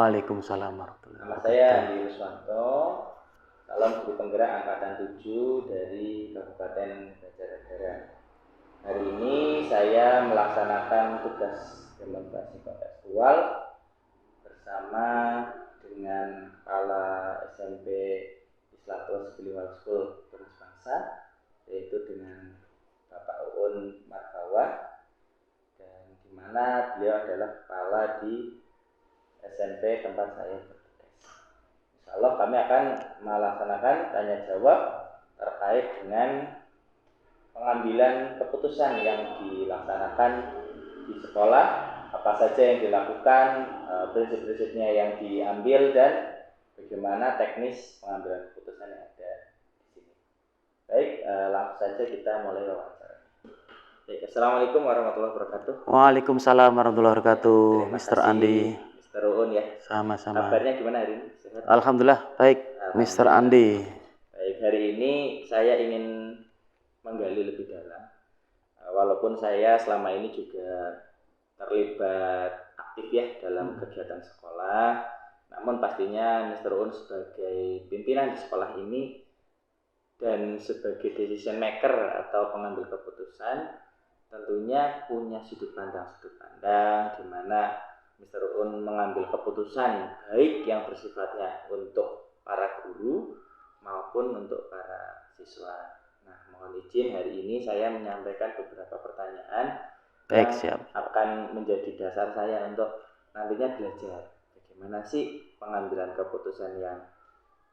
Waalaikumsalam warahmatullahi Nama saya wabarakatuh. Andi Ruswanto, calon guru penggerak angkatan 7 dari Kabupaten Banjarnegara. Hari ini saya melaksanakan tugas demonstrasi kontekstual bersama dengan Kepala SMP Islatus Bilingual School Tunas Bangsa, yaitu dengan Bapak Uun Marbawa, dan di mana beliau adalah kepala di SMP tempat saya bertugas. Insya Allah kami akan melaksanakan tanya jawab terkait dengan pengambilan keputusan yang dilaksanakan di sekolah, apa saja yang dilakukan, prinsip-prinsipnya yang diambil, dan bagaimana teknis pengambilan keputusan yang ada di sini. Baik, langsung saja kita mulai wawancara. Baik, Assalamualaikum warahmatullahi wabarakatuh. Waalaikumsalam warahmatullahi wabarakatuh, Mr. Andi. Mr. Uun ya. Sama-sama. Kabarnya gimana hari ini? Sehat? Alhamdulillah baik, Mr. Andi. Baik, hari ini saya ingin menggali lebih dalam. Walaupun saya selama ini juga terlibat aktif ya dalam kegiatan sekolah, namun pastinya Mr. Uun sebagai pimpinan di sekolah ini dan sebagai decision maker atau pengambil keputusan tentunya punya sudut pandang di mana Mr. Uun mengambil keputusan baik yang bersifatnya untuk para guru maupun untuk para siswa. Nah, mohon izin hari ini saya menyampaikan beberapa pertanyaan Baik, yang siap. akan menjadi dasar saya untuk nantinya belajar bagaimana sih pengambilan keputusan yang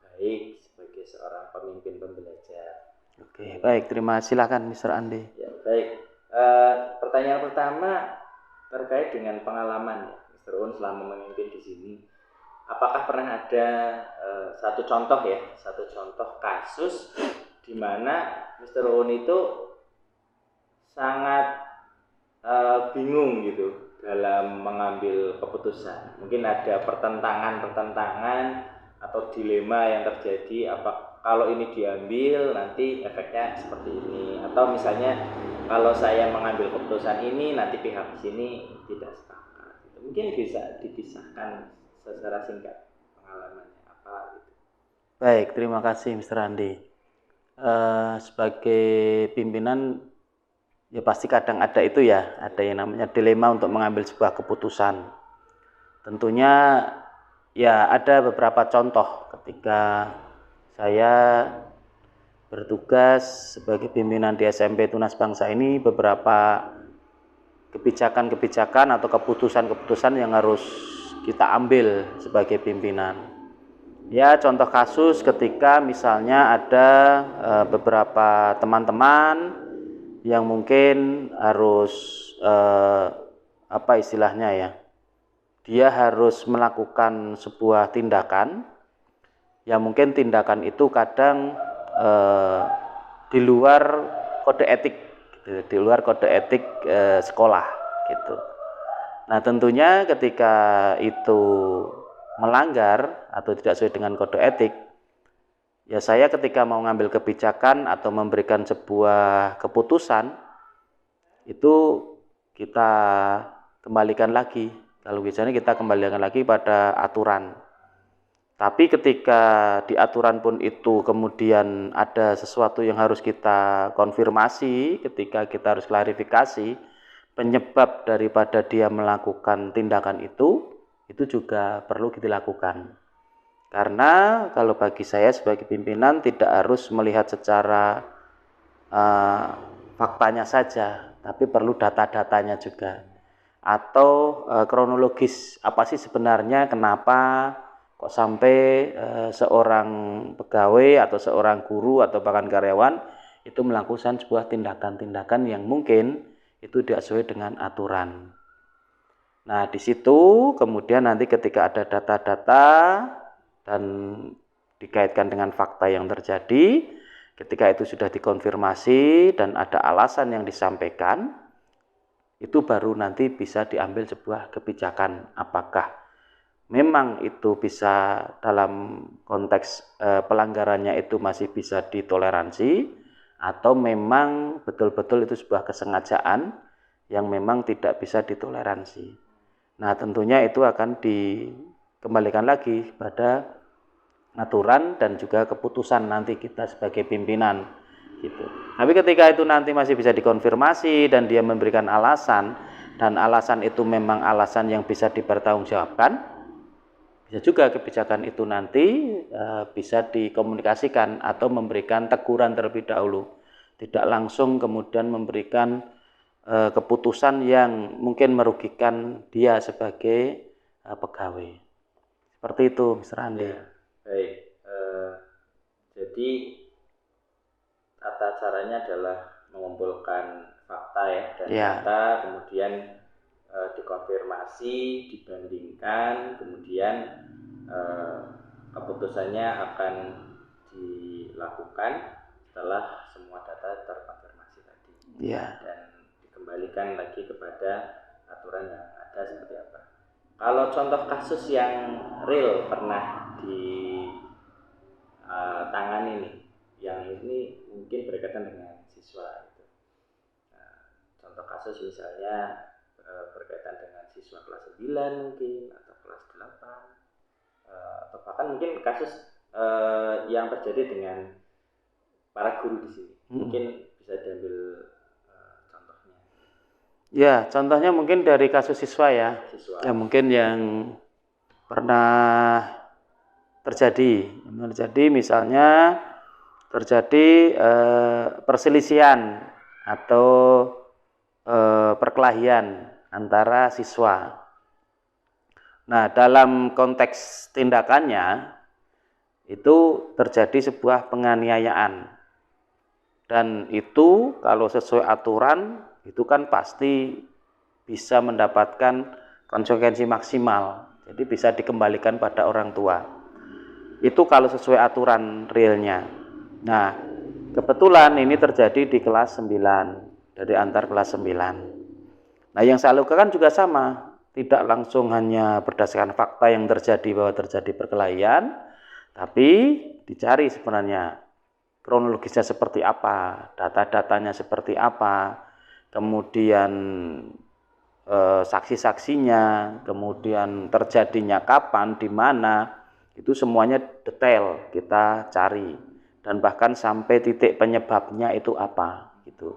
baik sebagai seorang pemimpin pembelajar. Oke, baik, silakan Mr. Andi. Ya, baik. Pertanyaan pertama terkait dengan pengalaman Mr. Uun selama memimpin di sini. Apakah pernah ada satu contoh kasus di mana Mr. Uun itu sangat bingung gitu dalam mengambil keputusan? Mungkin ada pertentangan atau dilema yang terjadi, apa kalau ini diambil nanti efeknya seperti ini, atau misalnya kalau saya mengambil keputusan ini nanti pihak sini tidak sepakat. Mungkin bisa dikisahkan secara singkat pengalamannya apa gitu. Baik, terima kasih Mr. Andi. Sebagai pimpinan ya pasti kadang ada itu ya, ada yang namanya dilema untuk mengambil sebuah keputusan. Tentunya ya ada beberapa contoh ketika saya bertugas sebagai pimpinan di SMP Tunas Bangsa ini, beberapa kebijakan-kebijakan atau keputusan-keputusan yang harus kita ambil sebagai pimpinan. Ya, contoh kasus ketika misalnya ada beberapa teman-teman yang mungkin harus apa istilahnya ya, dia harus melakukan sebuah tindakan yang mungkin tindakan itu kadang di luar kode etik, di luar kode etik sekolah gitu. Nah, tentunya ketika itu melanggar atau tidak sesuai dengan kode etik, ya saya ketika mau ngambil kebijakan atau memberikan sebuah keputusan itu kita kembalikan lagi. Kalau biasanya kita kembalikan lagi pada aturan. Tapi ketika di aturan pun itu kemudian ada sesuatu yang harus kita konfirmasi, ketika kita harus klarifikasi penyebab daripada dia melakukan tindakan itu juga perlu dilakukan. Karena kalau bagi saya sebagai pimpinan tidak harus melihat secara faktanya saja, tapi perlu data-datanya juga. Atau kronologis, apa sih sebenarnya kenapa kok sampai seorang pegawai atau seorang guru atau bahkan karyawan itu melakukan sebuah tindakan-tindakan yang mungkin itu tidak sesuai dengan aturan. Nah, di situ kemudian nanti ketika ada data-data dan dikaitkan dengan fakta yang terjadi, ketika itu sudah dikonfirmasi dan ada alasan yang disampaikan, itu baru nanti bisa diambil sebuah kebijakan apakah memang itu bisa dalam konteks pelanggarannya itu masih bisa ditoleransi atau memang betul-betul itu sebuah kesengajaan yang memang tidak bisa ditoleransi. Nah, tentunya itu akan kembalikan lagi pada aturan dan juga keputusan nanti kita sebagai pimpinan gitu. Tapi ketika itu nanti masih bisa dikonfirmasi dan dia memberikan alasan dan alasan itu memang alasan yang bisa dipertanggungjawabkan, bisa juga kebijakan itu nanti bisa dikomunikasikan atau memberikan teguran terlebih dahulu, tidak langsung kemudian memberikan keputusan yang mungkin merugikan dia sebagai pegawai. Seperti itu, Mr. Andi. Ya, baik. Jadi tata caranya adalah mengumpulkan fakta ya dan data, kemudian dikonfirmasi, dibandingkan, kemudian keputusannya akan dilakukan setelah semua data terkonfirmasi tadi. Ya. Dan dikembalikan lagi kepada aturan yang ada seperti apa. Kalau contoh kasus yang real pernah ditangani nih, yang ini mungkin berkaitan dengan siswa itu. Contoh kasus misalnya berkaitan dengan siswa kelas 9 mungkin, atau kelas 8, atau bahkan mungkin kasus yang terjadi dengan para guru di sini. Mungkin bisa diambil contohnya. Ya, contohnya mungkin dari kasus siswa ya. Ya mungkin yang pernah terjadi misalnya terjadi perselisihan atau perkelahian antara siswa. Nah, dalam konteks tindakannya itu terjadi sebuah penganiayaan, dan itu kalau sesuai aturan itu kan pasti bisa mendapatkan konsekuensi maksimal, jadi bisa dikembalikan pada orang tua. Itu kalau sesuai aturan realnya. Nah, kebetulan ini terjadi di kelas 9, dari antar kelas 9. Nah, yang saya lakukan juga sama, tidak langsung hanya berdasarkan fakta yang terjadi bahwa terjadi perkelahian, tapi dicari sebenarnya kronologisnya seperti apa, data-datanya seperti apa, kemudian saksi-saksinya, kemudian terjadinya kapan, di mana, itu semuanya detail kita cari, dan bahkan sampai titik penyebabnya itu apa gitu.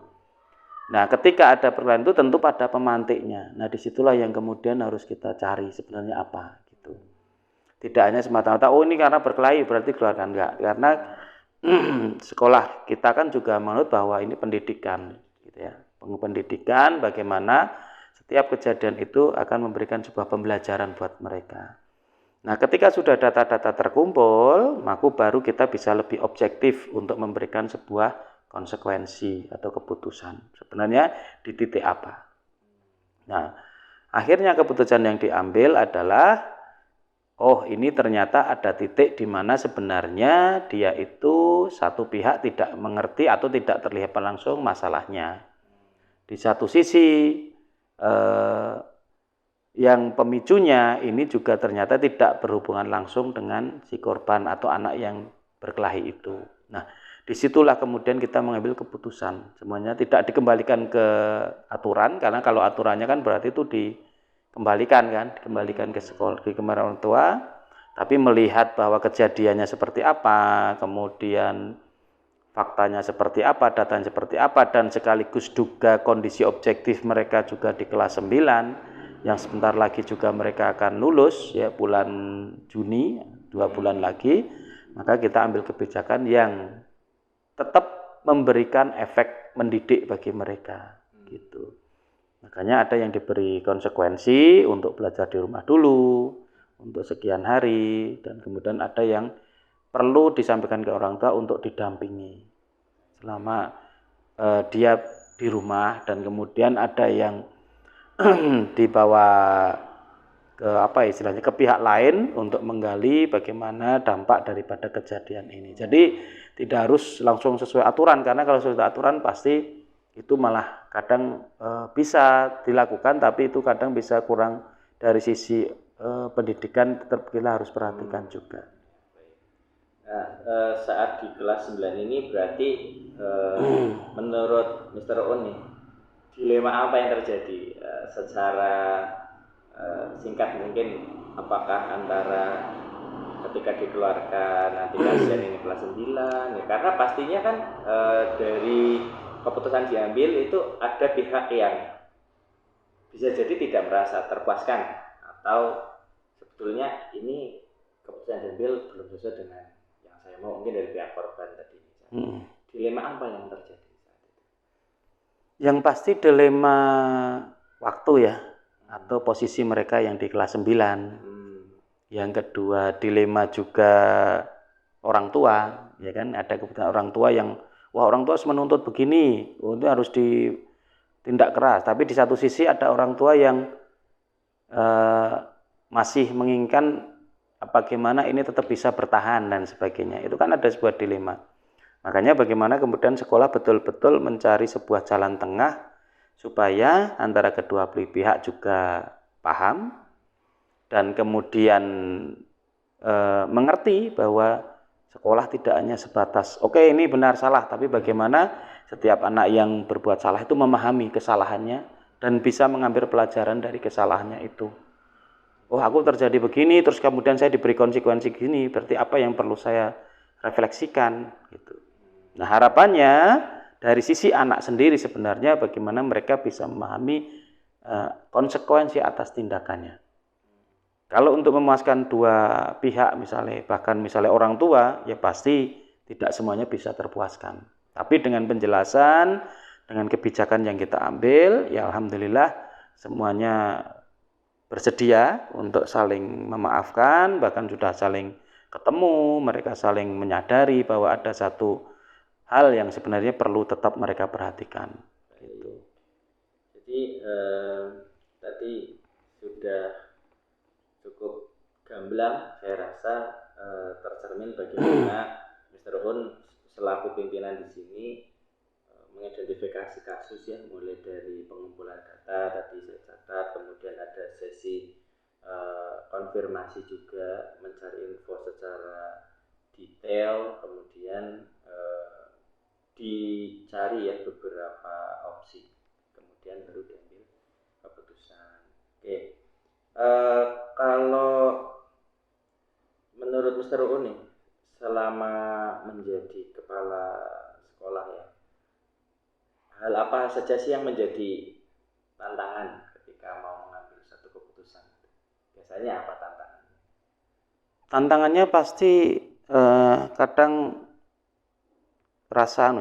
Nah, ketika ada perkelahian itu tentu pada pemantiknya. Nah, disitulah yang kemudian harus kita cari sebenarnya apa gitu. Tidak hanya semata-mata ini karena berkelahi berarti keluarkan, enggak, karena sekolah kita kan juga menurut bahwa ini pendidikan gitu ya. Pendidikan bagaimana setiap kejadian itu akan memberikan sebuah pembelajaran buat mereka. Nah, ketika sudah data-data terkumpul, maka baru kita bisa lebih objektif untuk memberikan sebuah konsekuensi atau keputusan. Sebenarnya di titik apa? Nah, akhirnya keputusan yang diambil adalah ini ternyata ada titik di mana sebenarnya dia itu satu pihak tidak mengerti atau tidak terlihat langsung masalahnya. Di satu sisi yang pemicunya ini juga ternyata tidak berhubungan langsung dengan si korban atau anak yang berkelahi itu. Nah, disitulah kemudian kita mengambil keputusan. Semuanya tidak dikembalikan ke aturan, karena kalau aturannya kan berarti itu dikembalikan ke sekolah, ke orang tua. Tapi melihat bahwa kejadiannya seperti apa, kemudian faktanya seperti apa, datanya seperti apa, dan sekaligus juga kondisi objektif mereka juga di kelas 9, yang sebentar lagi juga mereka akan lulus ya, bulan Juni, 2 bulan lagi, maka kita ambil kebijakan yang tetap memberikan efek mendidik bagi mereka gitu. Makanya ada yang diberi konsekuensi untuk belajar di rumah dulu untuk sekian hari, dan kemudian ada yang perlu disampaikan ke orang tua untuk didampingi selama dia di rumah, dan kemudian ada yang dibawa ke pihak lain untuk menggali bagaimana dampak daripada kejadian ini. Jadi tidak harus langsung sesuai aturan, karena kalau sesuai aturan pasti itu malah kadang bisa dilakukan, tapi itu kadang bisa kurang dari sisi pendidikan, tetap kita harus perhatikan juga. Nah, saat di kelas 9 ini berarti menurut Mr. On nih, dilema apa yang terjadi secara singkat mungkin apakah antara ketika dikeluarkan nanti kasihan ini kelas 9 ya, karena pastinya kan dari keputusan diambil itu ada pihak yang bisa jadi tidak merasa terpuaskan atau sebetulnya ini keputusan diambil belum sesuai dengan yang saya mau, mungkin dari pihak korban tadi. Dilema apa yang terjadi saat itu? Yang pasti dilema waktu ya, atau posisi mereka yang di kelas 9. Yang kedua dilema juga orang tua, ya kan, ada kebutuhan orang tua yang wah orang tua harus menuntut begini, itu harus ditindak keras. Tapi di satu sisi ada orang tua yang masih menginginkan bagaimana ini tetap bisa bertahan dan sebagainya. Itu kan ada sebuah dilema. Makanya bagaimana kemudian sekolah betul-betul mencari sebuah jalan tengah supaya antara kedua belah pihak juga paham dan kemudian mengerti bahwa sekolah tidak hanya sebatas oke ini benar salah, tapi bagaimana setiap anak yang berbuat salah itu memahami kesalahannya dan bisa mengambil pelajaran dari kesalahannya itu. Oh aku terjadi begini, terus kemudian saya diberi konsekuensi gini, berarti apa yang perlu saya refleksikan gitu. Nah harapannya dari sisi anak sendiri sebenarnya bagaimana mereka bisa memahami konsekuensi atas tindakannya. Kalau untuk memuaskan dua pihak misalnya, bahkan misalnya orang tua, ya pasti tidak semuanya bisa terpuaskan. Tapi dengan penjelasan, dengan kebijakan yang kita ambil, ya alhamdulillah semuanya bersedia untuk saling memaafkan, bahkan sudah saling ketemu, mereka saling menyadari bahwa ada satu hal yang sebenarnya perlu tetap mereka perhatikan. Gitu. Jadi tadi sudah cukup gamblang, saya rasa tercermin bagaimana Mr. Un selaku pimpinan di sini mengidentifikasi kasus ya, mulai dari pengumpulan data tadi saya catat, kemudian ada sesi konfirmasi juga, mencari info secara detail, kemudian dicari ya beberapa opsi, kemudian baru diambil keputusan. Oke, kalau menurut Mr. Uni selama menjadi kepala sekolah ya, hal apa saja sih yang menjadi tantangan ketika mau mengambil satu keputusan? Biasanya apa tantangannya? Tantangannya pasti kadang rasa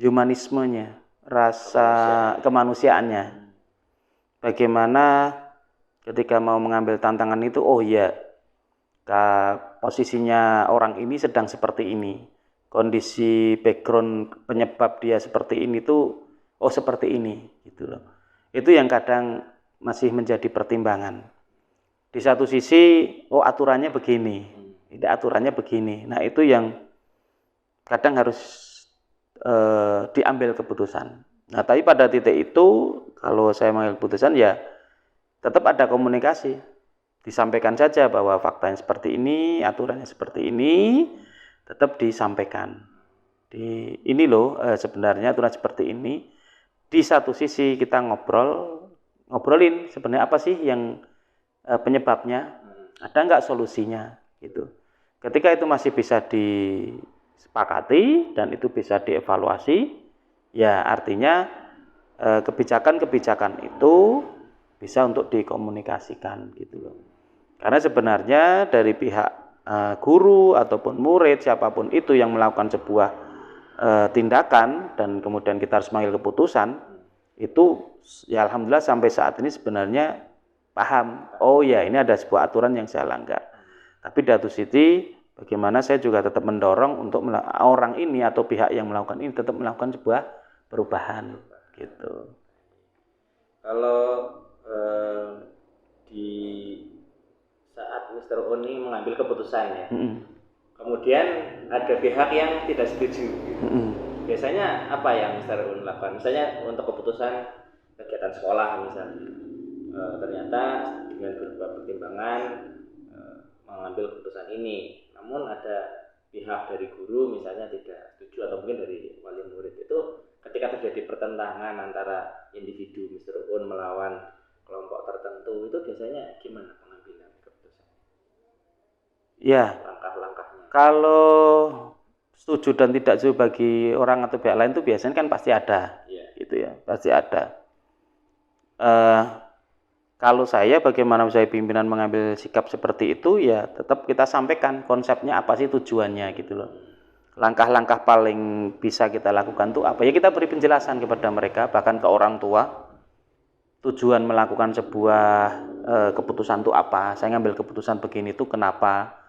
humanismenya, rasa kemanusiaannya. Bagaimana ketika mau mengambil tantangan itu, oh iya, posisinya orang ini sedang seperti ini, kondisi background penyebab dia seperti ini tuh, oh seperti ini, gitu loh. Itu yang kadang masih menjadi pertimbangan. Di satu sisi, oh aturannya begini. Tidak aturannya begini. Nah itu yang kadang harus diambil keputusan. Nah tapi pada titik itu kalau saya mengambil keputusan ya tetap ada komunikasi. Disampaikan saja bahwa faktanya seperti ini, aturannya seperti ini, tetap disampaikan. Ini loh sebenarnya aturan seperti ini. Di satu sisi kita ngobrolin sebenarnya apa sih yang penyebabnya, ada nggak solusinya gitu. Ketika itu masih bisa disepakati dan itu bisa dievaluasi, ya artinya kebijakan-kebijakan itu bisa untuk dikomunikasikan gitu loh. Karena sebenarnya dari pihak guru ataupun murid siapapun itu yang melakukan sebuah tindakan dan kemudian kita harus mengambil keputusan, itu ya alhamdulillah sampai saat ini sebenarnya paham, oh ya ini ada sebuah aturan yang saya langgar. Tapi di satu sisi bagaimana saya juga tetap mendorong untuk orang ini atau pihak yang melakukan ini tetap melakukan sebuah perubahan gitu. Kalau di saat Mr. Oni mengambil keputusan ya, kemudian ada pihak yang tidak setuju gitu. Biasanya apa yang Mr. Oni lakukan? Misalnya untuk keputusan kegiatan sekolah misalnya, ternyata dengan beberapa pertimbangan mengambil keputusan ini, namun ada pihak dari guru misalnya tidak setuju atau mungkin dari wali murid, itu ketika terjadi pertentangan antara individu Mr. Un melawan kelompok tertentu, itu biasanya gimana pengambilan keputusan? Ya, Langkah-langkahnya. kalau setuju dan tidak setuju bagi orang atau pihak lain itu biasanya kan pasti ada, gitu ya, pasti ada. Kalau saya, bagaimana saya pimpinan mengambil sikap seperti itu, ya tetap kita sampaikan konsepnya apa sih, tujuannya gitu loh. Langkah-langkah paling bisa kita lakukan tuh apa, ya kita beri penjelasan kepada mereka, bahkan ke orang tua, tujuan melakukan sebuah keputusan itu apa, saya ngambil keputusan begini itu kenapa,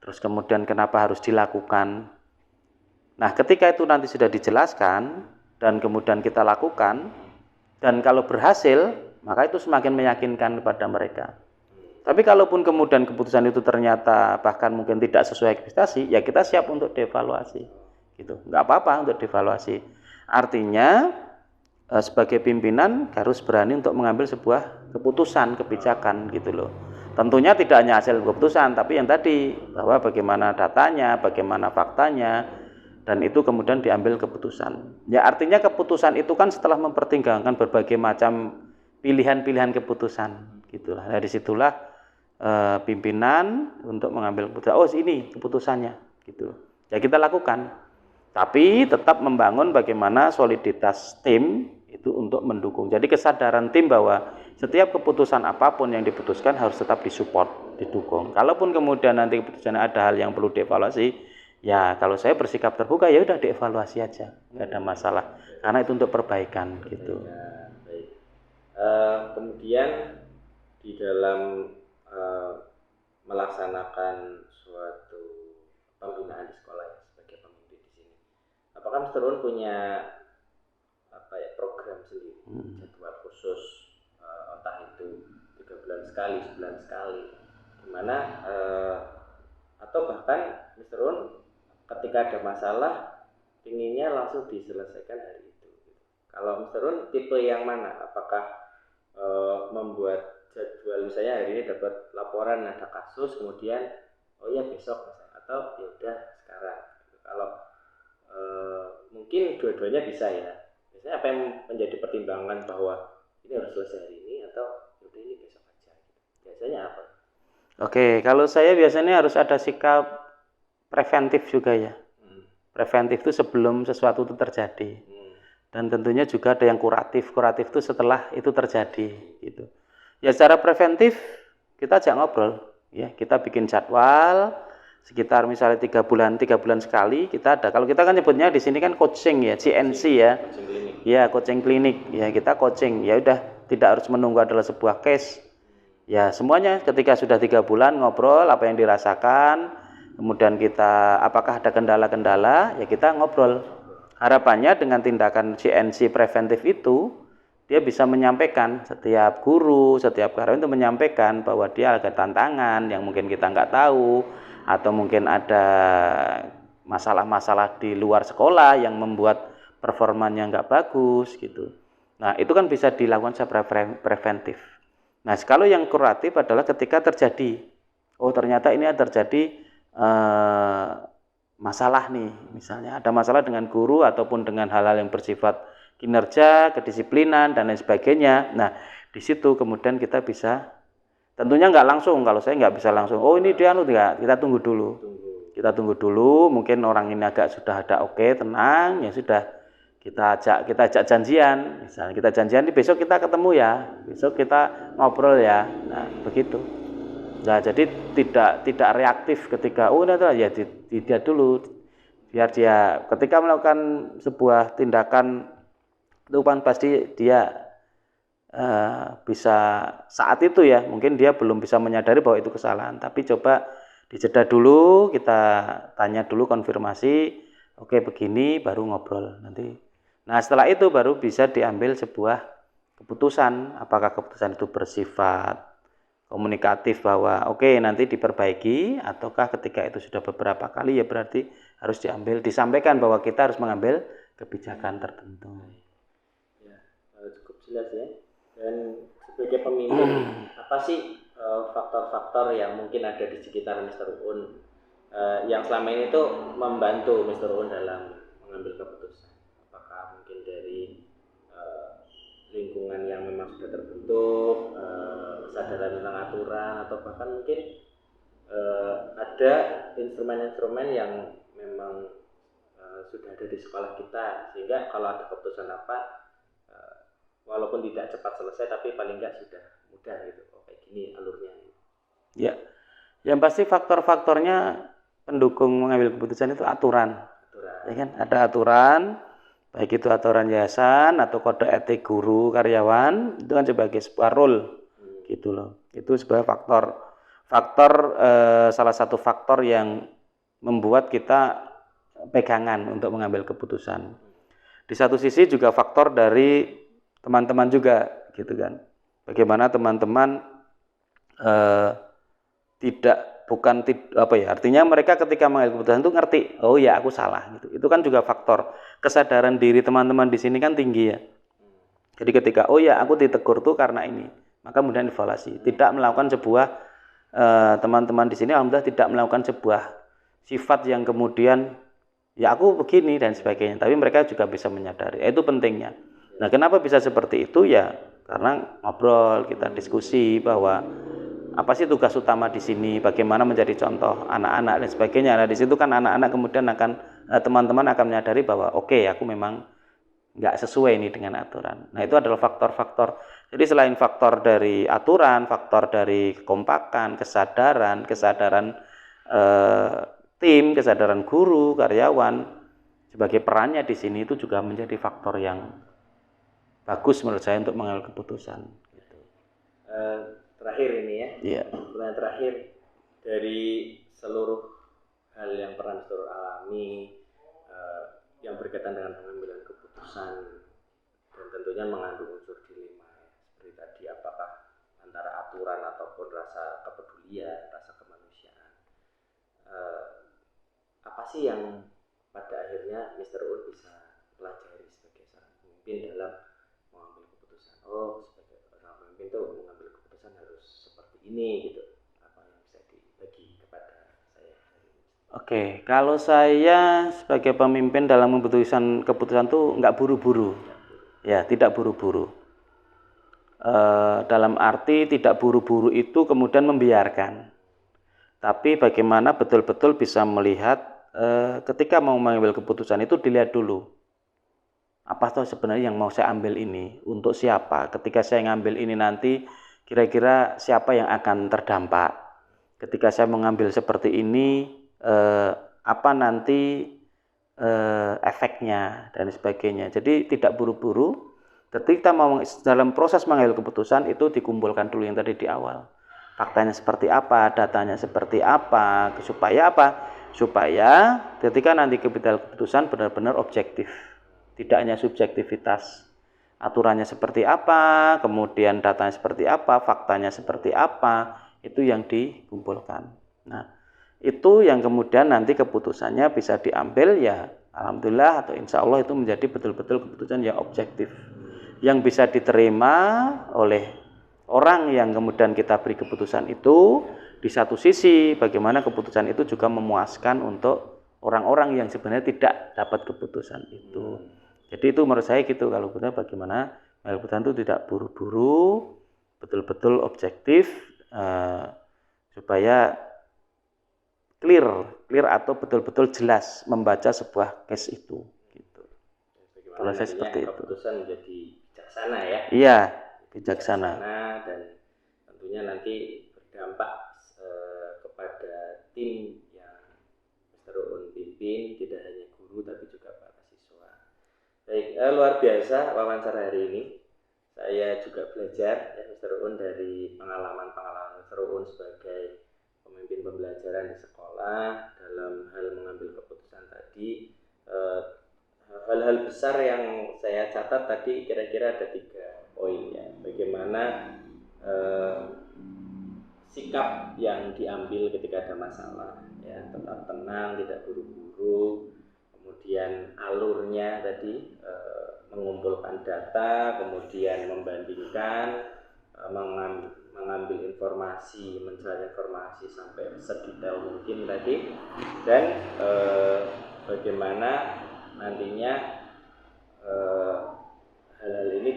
terus kemudian kenapa harus dilakukan. Nah, ketika itu nanti sudah dijelaskan dan kemudian kita lakukan, dan kalau berhasil, maka itu semakin meyakinkan kepada mereka. Tapi kalaupun kemudian keputusan itu ternyata bahkan mungkin tidak sesuai ekspektasi, ya kita siap untuk dievaluasi, gitu. Nggak apa-apa untuk dievaluasi. Artinya sebagai pimpinan harus berani untuk mengambil sebuah keputusan, kebijakan, gitu loh. Tentunya tidak hanya hasil keputusan, tapi yang tadi bahwa bagaimana datanya, bagaimana faktanya, dan itu kemudian diambil keputusan. Ya artinya keputusan itu kan setelah mempertimbangkan berbagai macam pilihan-pilihan keputusan, gitulah. Dari situlah pimpinan untuk mengambil keputusan. Oh, ini keputusannya, gitu. Ya kita lakukan. Tapi tetap membangun bagaimana soliditas tim itu untuk mendukung. Jadi kesadaran tim bahwa setiap keputusan apapun yang diputuskan harus tetap disupport, didukung. Kalaupun kemudian nanti keputusannya ada hal yang perlu dievaluasi, ya kalau saya bersikap terbuka, ya udah dievaluasi aja, nggak ada masalah. Karena itu untuk perbaikan, gitu. Ya, baik. Kemudian di dalam melaksanakan suatu pembinaan di sekolah ya, sebagai pemimpin di sini, apakah Mr. Un punya program sendiri, jadwal khusus, entah itu 3 bulan sekali, sebulan sekali, dimana atau bahkan Mr. Un ketika ada masalah inginnya langsung diselesaikan hari itu. Kalau Mr. Un tipe yang mana? Apakah membuat jadwal, misalnya hari ini dapat laporan ada kasus, kemudian oh ya besok misalnya, atau ya udah sekarang. Kalau mungkin dua-duanya bisa ya. Biasanya apa yang menjadi pertimbangan bahwa ini harus selesai hari ini atau udah ini besok aja? Biasanya apa? Oke, kalau saya biasanya harus ada sikap preventif juga ya. Preventif itu sebelum sesuatu itu terjadi. Dan tentunya juga ada yang kuratif. Kuratif itu setelah itu terjadi, gitu. Ya secara preventif kita ajak ngobrol, ya kita bikin jadwal sekitar misalnya 3 bulan sekali kita ada. Kalau kita kan nyebutnya di sini kan coaching ya, CNC ya. Ya coaching klinik, ya kita coaching. Ya udah, tidak harus menunggu adalah sebuah case. Ya semuanya ketika sudah 3 bulan ngobrol apa yang dirasakan, kemudian kita apakah ada kendala-kendala, ya kita ngobrol. Harapannya dengan tindakan CNC preventif itu dia bisa menyampaikan, setiap guru, setiap karyawan itu menyampaikan bahwa dia ada tantangan yang mungkin kita nggak tahu, atau mungkin ada masalah-masalah di luar sekolah yang membuat performanya nggak bagus, gitu. Nah itu kan bisa dilakukan secara preventif. Nah kalau yang kuratif adalah ketika terjadi, oh ternyata ini terjadi masalah nih, misalnya ada masalah dengan guru ataupun dengan hal-hal yang bersifat kinerja, kedisiplinan dan lain sebagainya. Nah, di situ kemudian kita bisa, tentunya nggak langsung, kalau saya nggak bisa langsung. Oh ini dia enggak, kita tunggu dulu. Kita tunggu dulu, mungkin orang ini agak sudah ada oke, tenang, ya sudah kita ajak janjian. Misalnya kita janjian nih besok kita ketemu ya, besok kita ngobrol ya. Nah, begitu. Nah, jadi tidak reaktif ketika ya dia dulu, biar dia ketika melakukan sebuah tindakan itu kan pasti dia bisa saat itu ya, mungkin dia belum bisa menyadari bahwa itu kesalahan, tapi coba dijeda dulu, kita tanya dulu, konfirmasi, oke begini, baru ngobrol nanti. Nah setelah itu baru bisa diambil sebuah keputusan, apakah keputusan itu bersifat komunikatif bahwa oke nanti diperbaiki, ataukah ketika itu sudah beberapa kali ya berarti harus disampaikan bahwa kita harus mengambil kebijakan tertentu. Ya, cukup jelas ya. Dan sebagai pemimpin, apa sih faktor-faktor yang mungkin ada di sekitar Mr. Un yang selama ini tuh membantu Mr. Un dalam mengambil keputusan? Apakah mungkin dari lingkungan yang memang sudah terbentuk, kesadaran tentang aturan, atau bahkan mungkin ada instrumen-instrumen yang memang sudah ada di sekolah kita, sehingga kalau ada keputusan apa, walaupun tidak cepat selesai tapi paling enggak sudah mudah gitu. Oh, kayak gini alurnya. Ya, yang pasti faktor-faktornya pendukung mengambil keputusan itu aturan. Ya kan, ada aturan, baik itu aturan yayasan atau kode etik guru karyawan, itu kan sebagai sebuah rule, gitu loh. Itu sebagai salah satu faktor yang membuat kita pegangan untuk mengambil keputusan. Di satu sisi juga faktor dari teman-teman juga, gitu kan. Bagaimana teman-teman artinya mereka ketika mengambil keputusan itu ngerti, oh ya aku salah gitu. Itu kan juga faktor kesadaran diri teman-teman di sini kan tinggi ya. Jadi ketika oh ya aku ditegur tuh karena ini, maka kemudian evaluasi. Tidak melakukan sebuah teman-teman di sini alhamdulillah tidak melakukan sebuah sifat yang kemudian ya aku begini dan sebagainya, tapi mereka juga bisa menyadari. Itu pentingnya. Nah, kenapa bisa seperti itu ya? Karena ngobrol, kita diskusi bahwa apa sih tugas utama di sini, bagaimana menjadi contoh anak-anak dan sebagainya. Nah, di situ kan anak-anak kemudian teman-teman akan menyadari bahwa oke, aku memang nggak sesuai ini dengan aturan. Nah, itu adalah faktor-faktor. Jadi selain faktor dari aturan, faktor dari kekompakan, kesadaran tim, kesadaran guru, karyawan sebagai perannya di sini itu juga menjadi faktor yang bagus menurut saya untuk mengambil keputusan. Gitu. Terakhir ini ya, yeah. Pertanyaan terakhir, dari seluruh hal yang pernah Mr. alami yang berkaitan dengan pengambilan keputusan dan tentunya mengandung unsur dilema seperti tadi, apakah antara aturan ataupun rasa kepedulian, rasa kemanusiaan, apa sih yang pada akhirnya Mr. Un bisa pelajari sebagai seorang pemimpin dalam mengambil keputusan? Oh, sebagai seorang pemimpin itu mengambil keputusan harus seperti ini gitu. Apa yang bisa dibagi kepada saya? Oke, kalau saya sebagai pemimpin dalam memutuskan keputusan tuh nggak buru-buru, ya tidak buru-buru. Dalam arti tidak buru-buru itu kemudian membiarkan, tapi bagaimana betul-betul bisa melihat ketika mau mengambil keputusan itu dilihat dulu. Apa tuh sebenarnya yang mau saya ambil ini, untuk siapa? Ketika saya ngambil ini nanti kira-kira siapa yang akan terdampak? Ketika saya mengambil seperti ini, apa nanti efeknya dan sebagainya. Jadi tidak buru-buru. Ketika mau dalam proses mengambil keputusan itu dikumpulkan dulu yang tadi di awal. Faktanya seperti apa, datanya seperti apa, supaya apa? Supaya ketika nanti keputusan benar-benar objektif. Tidak hanya subjektivitas. Aturannya seperti apa, kemudian datanya seperti apa, faktanya seperti apa, itu yang dikumpulkan. Nah, itu yang kemudian nanti keputusannya bisa diambil ya alhamdulillah atau insya Allah itu menjadi betul-betul keputusan yang objektif, yang bisa diterima oleh orang yang kemudian kita beri keputusan itu. Di satu sisi bagaimana keputusan itu juga memuaskan untuk orang-orang yang sebenarnya tidak dapat keputusan itu. Jadi itu menurut saya gitu, kalau benar bagaimana keputusan itu tidak buru-buru, betul-betul objektif, supaya clear atau betul-betul jelas membaca sebuah case itu. Gitu. Kalau saya seperti itu. Keputusan menjadi bijaksana ya. Iya, bijaksana dan tentunya nanti berdampak kepada tim yang Mr. Un pimpin, tidak hanya guru tapi juga para siswa. Baik, luar biasa wawancara hari ini. Saya juga belajar ya Mr. Un dari pengalaman Mr. Un sebagai pemimpin pembelajaran di sekolah dalam hal mengambil keputusan tadi. Hal-hal besar yang saya catat tadi kira-kira ada 3 poin ya. Bagaimana sikap yang diambil ketika ada masalah ya, tetap tenang, tidak buru-buru. Kemudian alurnya tadi mengumpulkan data, kemudian membandingkan, mengambil informasi, mencari informasi sampai sedetail mungkin tadi, dan bagaimana nantinya hal-hal ini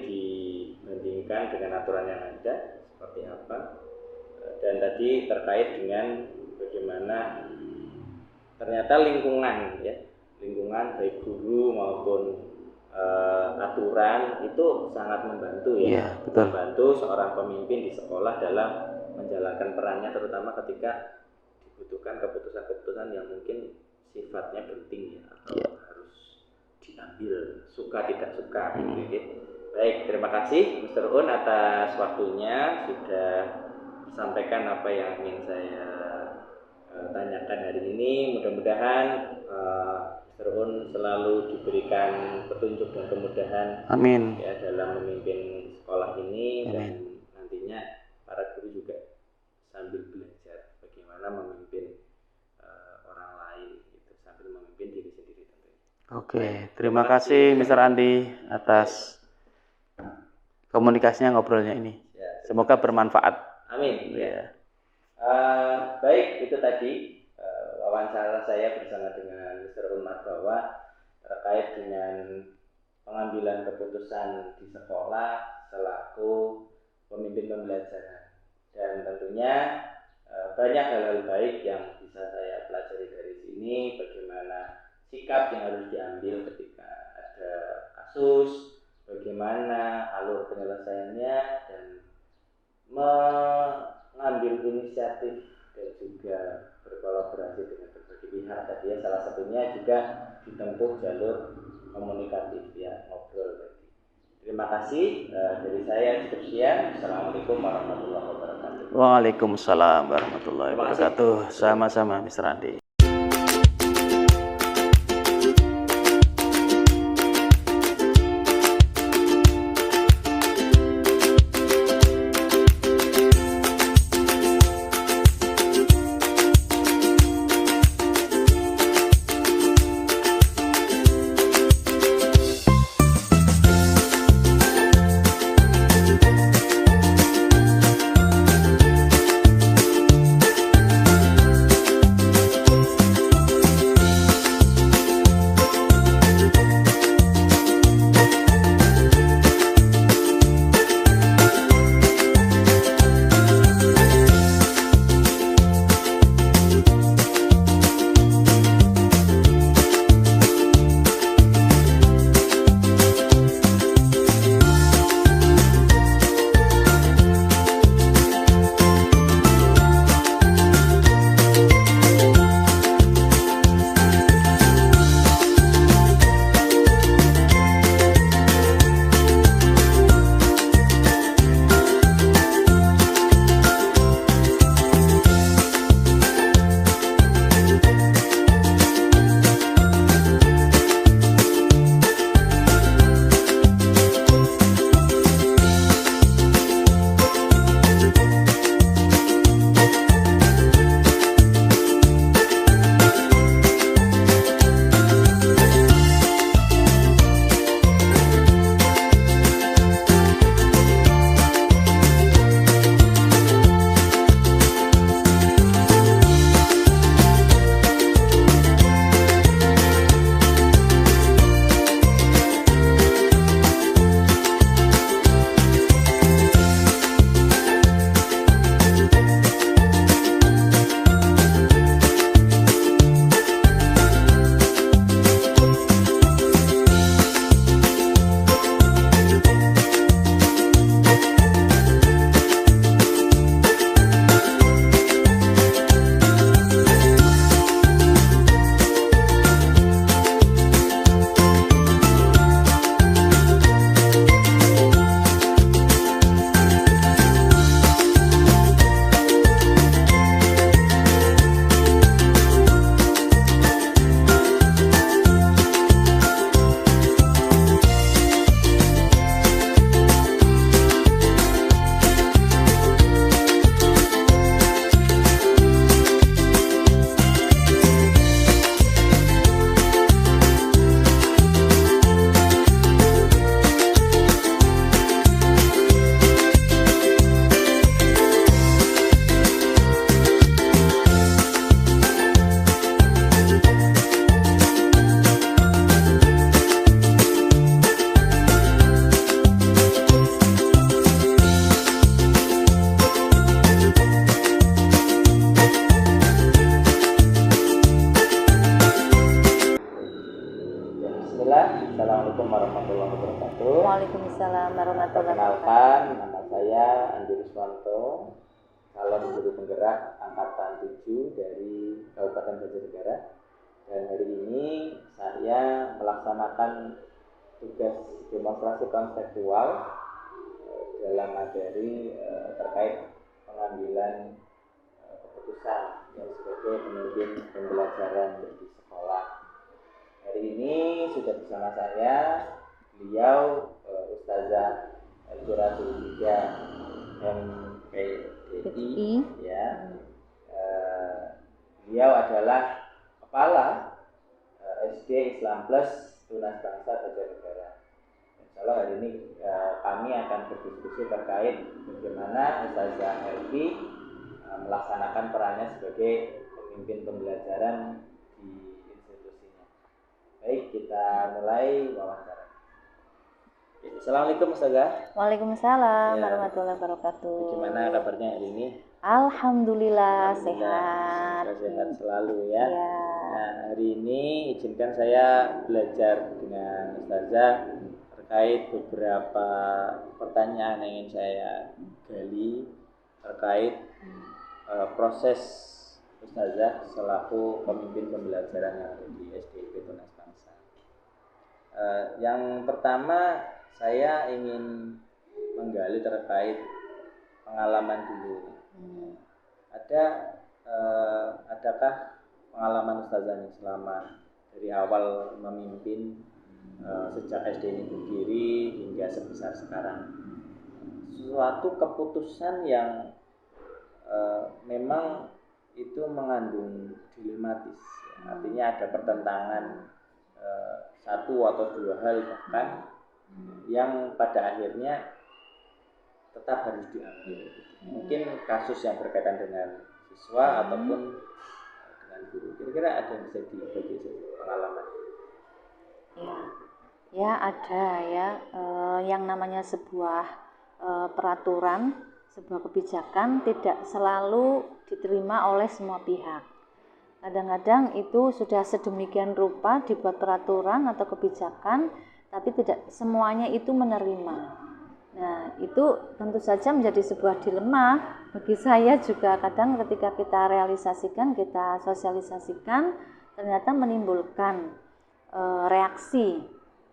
menyesuaikan dengan aturan yang ada seperti apa. Dan tadi terkait dengan bagaimana ternyata lingkungan baik guru maupun aturan itu sangat membantu Iya, betul. membantu seorang pemimpin di sekolah dalam menjalankan perannya, terutama ketika dibutuhkan keputusan-keputusan yang mungkin sifatnya penting atau harus diambil suka tidak suka gitu. Baik, terima kasih Mr. Un atas waktunya, sudah sampaikan apa yang ingin saya tanyakan hari ini. Mudah-mudahan Mr. Un selalu diberikan petunjuk dan kemudahan Amin. ya dalam memimpin sekolah ini. Amin. Dan nantinya para guru juga sambil belajar bagaimana memimpin orang lain gitu, sambil memimpin diri sendiri tentunya. Oke, terima kasih Mr. Andi atas komunikasinya, ngobrolnya ini. Ya, Semoga bermanfaat. amin. Ya. Baik, itu tadi wawancara saya bersama dengan Mr. Un Marbawa terkait dengan pengambilan keputusan di sekolah selaku pemimpin pembelajaran. Dan tentunya banyak hal-hal baik yang bisa saya pelajari dari sini, bagaimana sikap yang harus diambil ketika ada kasus, bagaimana alur penyelesaiannya, dan mengambil inisiatif dan juga berkolaborasi dengan berbagai pihak. Tadi ya salah satunya juga ditempuh jalur komunikatif ya, ngobrol tadi. Terima kasih dari saya cukup sekian. Assalamualaikum warahmatullahi wabarakatuh. Waalaikumsalam warahmatullahi wabarakatuh. Sama-sama Mr. Andi. Waalaikumsalam warahmatullahi wabarakatuh. Perkenalkan, nama saya Andi Ruswanto, calon guru penggerak angkatan 7 dari Kabupaten Banjarnegara. Dan hari ini saya melaksanakan tugas demonstrasi konseptual dalam materi terkait pengambilan keputusan yang sebagai pemimpin pembelajaran di sekolah. Hari ini sudah bersama saya beliau Ustazah Elvira Zulhijjah MPDI ya. Beliau adalah kepala SD Islam Plus Tunas Bangsa Banjarnegara. Insyaallah hari ini kami akan berdiskusi terkait bagaimana Ustazah Elvi melaksanakan perannya sebagai pemimpin pembelajaran di institusinya. Baik, kita mulai wawancara. Assalamualaikum Ustazah. Waalaikumsalam warahmatullahi wabarakatuh. Bagaimana kabarnya hari ini? Alhamdulillah sehat. Sehat selalu ya. Ya. Nah, hari ini izinkan saya belajar dengan Ustazah terkait beberapa pertanyaan yang ingin saya gali terkait proses Ustazah selaku pemimpin pembelajaran yang ada di SDIP Tunas Bangsa. Yang pertama saya ingin menggali terkait pengalaman dulu. Adakah pengalaman Ustazah nih selama dari awal memimpin sejak SD ini berdiri hingga sebesar sekarang, suatu keputusan yang memang itu mengandung dilematis, ya. Artinya ada pertentangan satu atau dua hal bahkan yang pada akhirnya tetap harus diambil. Mungkin kasus yang berkaitan dengan siswa ataupun dengan guru. Kira-kira ada yang bisa dibagi pengalaman? Ya ada ya. Yang namanya sebuah peraturan, sebuah kebijakan tidak selalu diterima oleh semua pihak. Kadang-kadang itu sudah sedemikian rupa dibuat peraturan atau kebijakan, tapi tidak semuanya itu menerima. Nah, itu tentu saja menjadi sebuah dilema bagi saya juga. Kadang ketika kita realisasikan, kita sosialisasikan, ternyata menimbulkan reaksi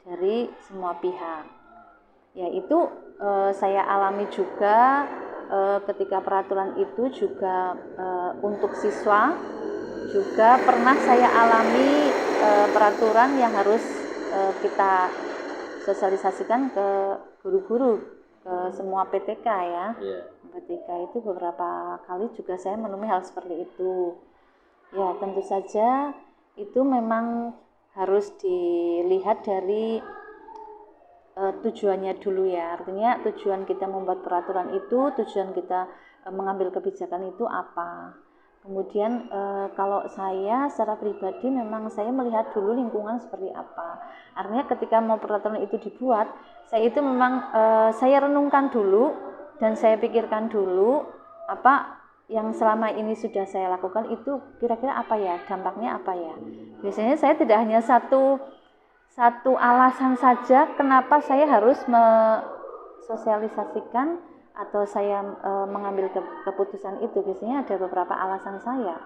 dari semua pihak. Ya, itu saya alami juga ketika peraturan itu juga untuk siswa. Juga pernah saya alami peraturan yang harus kita sosialisasikan ke guru-guru, ke semua PTK ya. PTK itu beberapa kali juga saya menemui hal seperti itu. Ya, tentu saja itu memang harus dilihat dari tujuannya dulu ya. Artinya tujuan kita membuat peraturan itu, tujuan kita mengambil kebijakan itu apa. Kemudian kalau saya secara pribadi memang saya melihat dulu lingkungan seperti apa. Artinya ketika mau peraturan itu dibuat, saya itu memang saya renungkan dulu dan saya pikirkan dulu apa yang selama ini sudah saya lakukan itu kira-kira apa ya, dampaknya apa ya. Biasanya saya tidak hanya satu alasan saja kenapa saya harus mensosialisasikan atau saya mengambil keputusan itu. Biasanya ada beberapa alasan saya.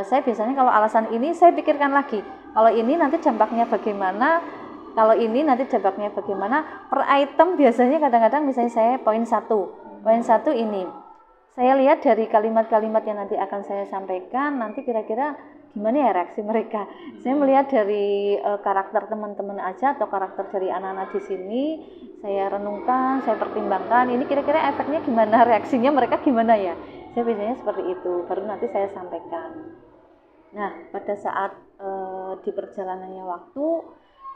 Saya biasanya kalau alasan ini saya pikirkan lagi, kalau ini nanti dampaknya bagaimana, kalau ini nanti dampaknya bagaimana per item. Biasanya kadang-kadang misalnya saya poin satu ini saya lihat dari kalimat-kalimat yang nanti akan saya sampaikan, nanti kira-kira gimana ya reaksi mereka. Saya melihat dari karakter teman-teman aja atau karakter dari anak-anak di sini, saya renungkan, saya pertimbangkan, ini kira-kira efeknya gimana, reaksinya mereka gimana ya. Saya biasanya seperti itu, baru nanti saya sampaikan. Nah, pada saat di perjalanannya waktu,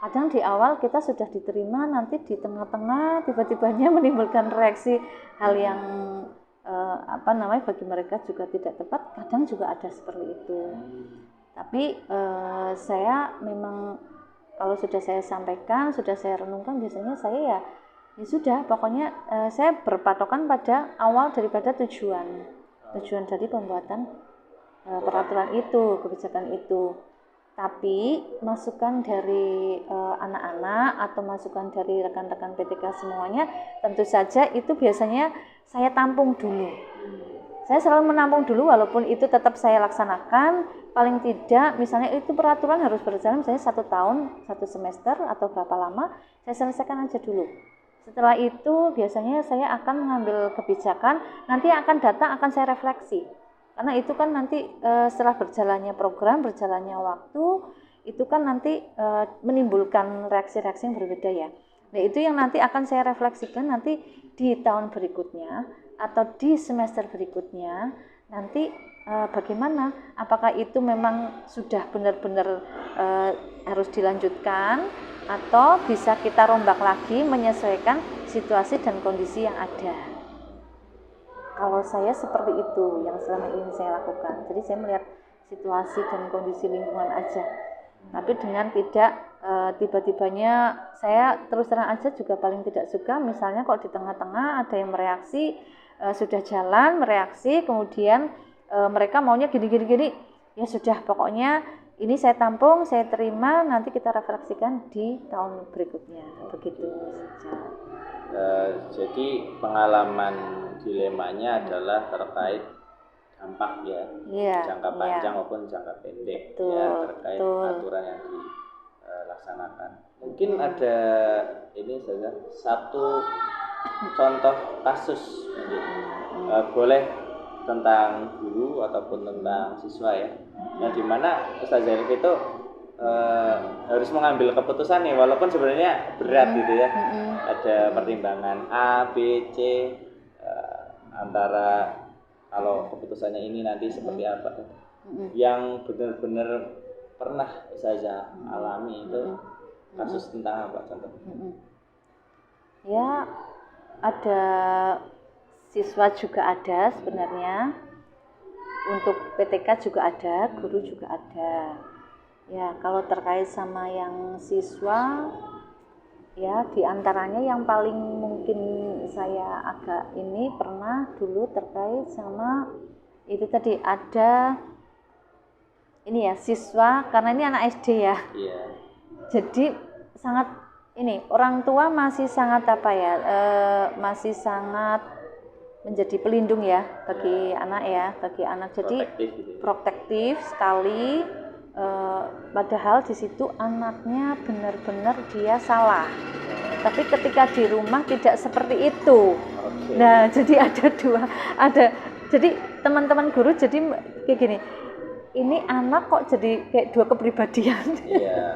kadang di awal kita sudah diterima, nanti di tengah-tengah tiba-tibanya menimbulkan reaksi hal yang bagi mereka juga tidak tepat. Kadang juga ada seperti itu. Tapi saya memang kalau sudah saya sampaikan, sudah saya renungkan, biasanya saya ya sudah, pokoknya saya berpatokan pada awal daripada tujuan dari pembuatan peraturan itu, kebijakan itu. Tapi masukan dari anak-anak atau masukan dari rekan-rekan PTK semuanya tentu saja itu biasanya saya tampung dulu. Saya selalu menampung dulu walaupun itu tetap saya laksanakan. Paling tidak misalnya itu peraturan harus berjalan misalnya 1 tahun, 1 semester atau berapa lama, saya selesaikan aja dulu. Setelah itu biasanya saya akan mengambil kebijakan, nanti akan datang akan saya refleksi. Karena itu kan nanti setelah berjalannya program, berjalannya waktu, itu kan nanti menimbulkan reaksi-reaksi yang berbeda ya. Nah itu yang nanti akan saya refleksikan nanti di tahun berikutnya atau di semester berikutnya nanti bagaimana, apakah itu memang sudah benar-benar harus dilanjutkan atau bisa kita rombak lagi menyesuaikan situasi dan kondisi yang ada. Kalau saya seperti itu yang selama ini saya lakukan. Jadi saya melihat situasi dan kondisi lingkungan aja. Tapi dengan tidak tiba-tibanya saya terus terang aja juga paling tidak suka misalnya kok di tengah-tengah ada yang mereaksi sudah jalan mereaksi kemudian mereka maunya gini ya sudah pokoknya ini saya tampung, saya terima, nanti kita refleksikan di tahun berikutnya begitu saja. Jadi pengalaman dilemanya adalah terkait dampak ya, jangka panjang maupun jangka pendek ya terkait aturan yang dilaksanakan. Mungkin ada ini saja satu contoh kasus boleh tentang guru ataupun tentang siswa ya. Nah di mana Ustaz Zarif itu harus mengambil keputusan nih walaupun sebenarnya berat gitu ya. Ada pertimbangan A, B, C antara kalau keputusannya ini nanti seperti apa. Yang benar-benar pernah saya alami itu kasus tentang apa contohnya? Ya ada siswa juga ada sebenarnya. Untuk PTK juga ada, guru juga ada. Ya, kalau terkait sama yang siswa, ya diantaranya yang paling mungkin saya agak ini pernah dulu terkait sama itu tadi ada ini ya siswa karena ini anak SD ya. Yeah. Jadi sangat ini orang tua masih sangat apa ya, masih sangat menjadi pelindung ya bagi anak ya, bagi anak. Jadi protektif sekali. Padahal di situ anaknya benar-benar dia salah. Tapi ketika di rumah tidak seperti itu. Okay. Nah, jadi jadi teman-teman guru jadi kayak gini. Ini anak kok jadi kayak dua kepribadian. Yeah.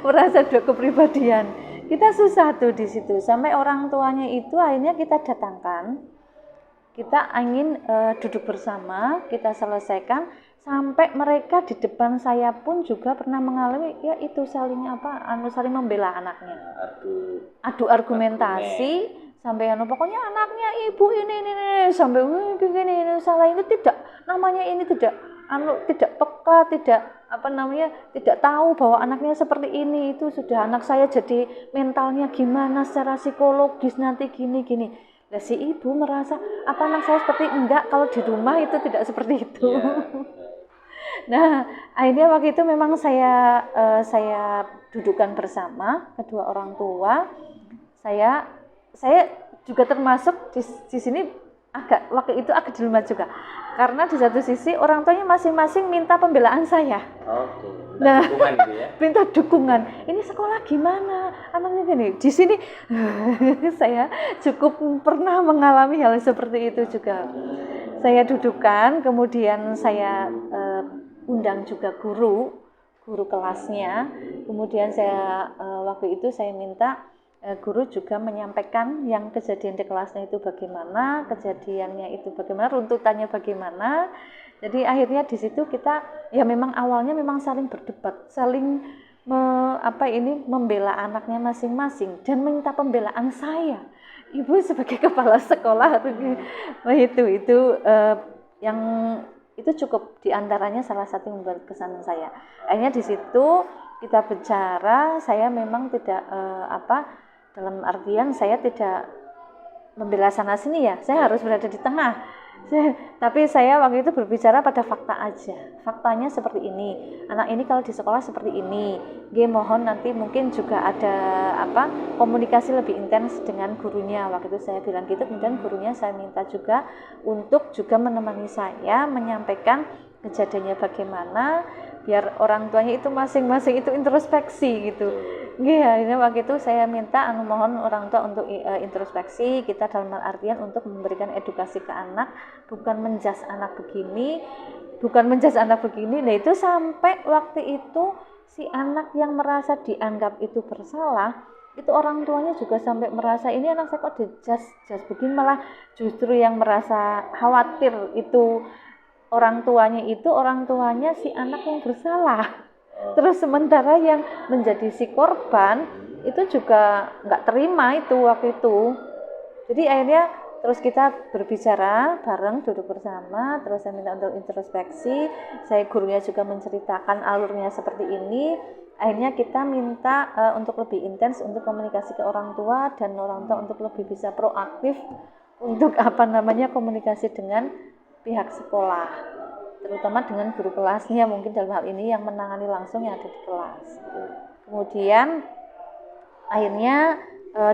Merasa dua kepribadian. Kita susah tuh di situ. Sampai orang tuanya itu akhirnya kita datangkan. Kita ingin duduk bersama, kita selesaikan sampai mereka di depan saya pun juga pernah mengalami ya itu saling saling membela anaknya. Adu argumentasi sampai pokoknya anaknya ibu ini sampai ini salah ini tidak namanya ini tidak tidak peka, tidak tidak tahu bahwa anaknya seperti ini itu sudah anak saya jadi mentalnya gimana secara psikologis nanti gini. Nah, si ibu merasa apa anak saya seperti enggak kalau di rumah itu tidak seperti itu. Yeah. Nah, akhirnya waktu itu memang saya dudukkan bersama kedua orang tua. Saya juga termasuk di sini waktu itu agak dilema juga. Karena di satu sisi orang tuanya masing-masing minta pembelaan saya. Oke. Nah, dukungan gitu ya. Minta dukungan. Ini sekolah gimana? Anaknya gini. Di sini saya cukup pernah mengalami hal seperti itu juga. Saya dudukkan, kemudian saya undang juga guru kelasnya. Kemudian saya waktu itu saya minta guru juga menyampaikan yang kejadian di kelasnya itu bagaimana, kejadiannya itu bagaimana, runtutannya bagaimana. Jadi akhirnya di situ kita ya memang awalnya memang saling berdebat, saling membela anaknya masing-masing dan minta pembelaan saya. Ibu sebagai kepala sekolah itu yang itu cukup diantaranya salah satu yang membuat kesan saya. Akhirnya di situ kita bicara, saya memang tidak dalam artian saya tidak membela sana sini ya, saya harus berada di tengah. Tapi saya waktu itu berbicara pada fakta aja. Faktanya seperti ini. Anak ini kalau di sekolah seperti ini. Mohon nanti mungkin juga ada komunikasi lebih intens dengan gurunya. Waktu itu saya bilang gitu. Kemudian gurunya saya minta juga untuk juga menemani saya menyampaikan kejadiannya bagaimana, biar orang tuanya itu masing-masing itu introspeksi gitu. Ini waktu itu saya minta mohon orang tua untuk introspeksi, kita dalam artian untuk memberikan edukasi ke anak, bukan menjas anak begini. Nah itu sampai waktu itu si anak yang merasa dianggap itu bersalah, itu orang tuanya juga sampai merasa ini anak saya kok dijas begini, malah justru yang merasa khawatir itu orang tuanya si anak yang bersalah. Terus sementara yang menjadi si korban itu juga nggak terima itu waktu itu. Jadi akhirnya terus kita berbicara bareng, duduk bersama, terus saya minta untuk introspeksi, gurunya juga menceritakan alurnya seperti ini. Akhirnya kita minta untuk lebih intens untuk komunikasi ke orang tua, dan orang tua untuk lebih bisa proaktif untuk komunikasi dengan pihak sekolah, terutama dengan guru kelasnya mungkin dalam hal ini yang menangani langsung yang ada di kelas. Kemudian akhirnya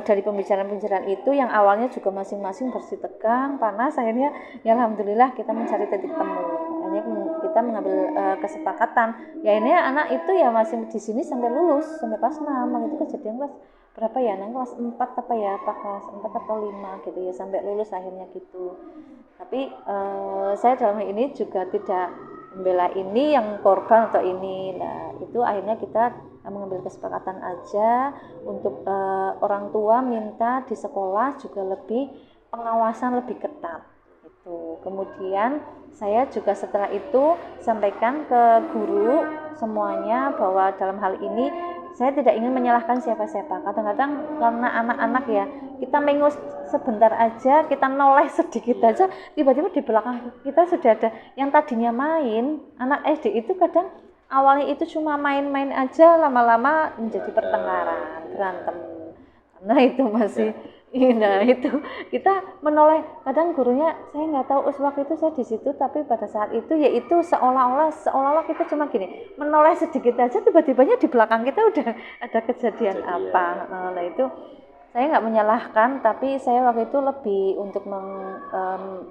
dari pembicaraan itu yang awalnya juga masing-masing bersih tegang, panas, akhirnya ya alhamdulillah kita mencari titik temu. Akhirnya kita mengambil kesepakatan. Ya ini anak itu ya masih di sini sampai lulus, sampai kelas 6. Itu kejadian kelas berapa ya? Kelas 4 kelas 4 atau 5 gitu ya, sampai lulus akhirnya gitu. Tapi saya dalam ini juga tidak membela ini yang korban atau ini. Nah itu akhirnya kita mengambil kesepakatan aja untuk orang tua minta di sekolah juga lebih pengawasan lebih ketat gitu. Kemudian saya juga setelah itu sampaikan ke guru semuanya bahwa dalam hal ini saya tidak ingin menyalahkan siapa-siapa. Kadang-kadang karena anak-anak ya, kita mengus sebentar aja, kita noleh sedikit aja, tiba-tiba di belakang kita sudah ada yang tadinya main. Anak SD itu kadang awalnya itu cuma main-main aja, lama-lama menjadi pertengkaran, berantem. Karena itu masih nah itu kita menoleh, kadang gurunya saya nggak tahu waktu itu saya di situ, tapi pada saat itu yaitu seolah-olah kita cuma gini menoleh sedikit aja, tiba-tibanya di belakang kita udah ada kejadian apa. Nah itu saya nggak menyalahkan, tapi saya waktu itu lebih untuk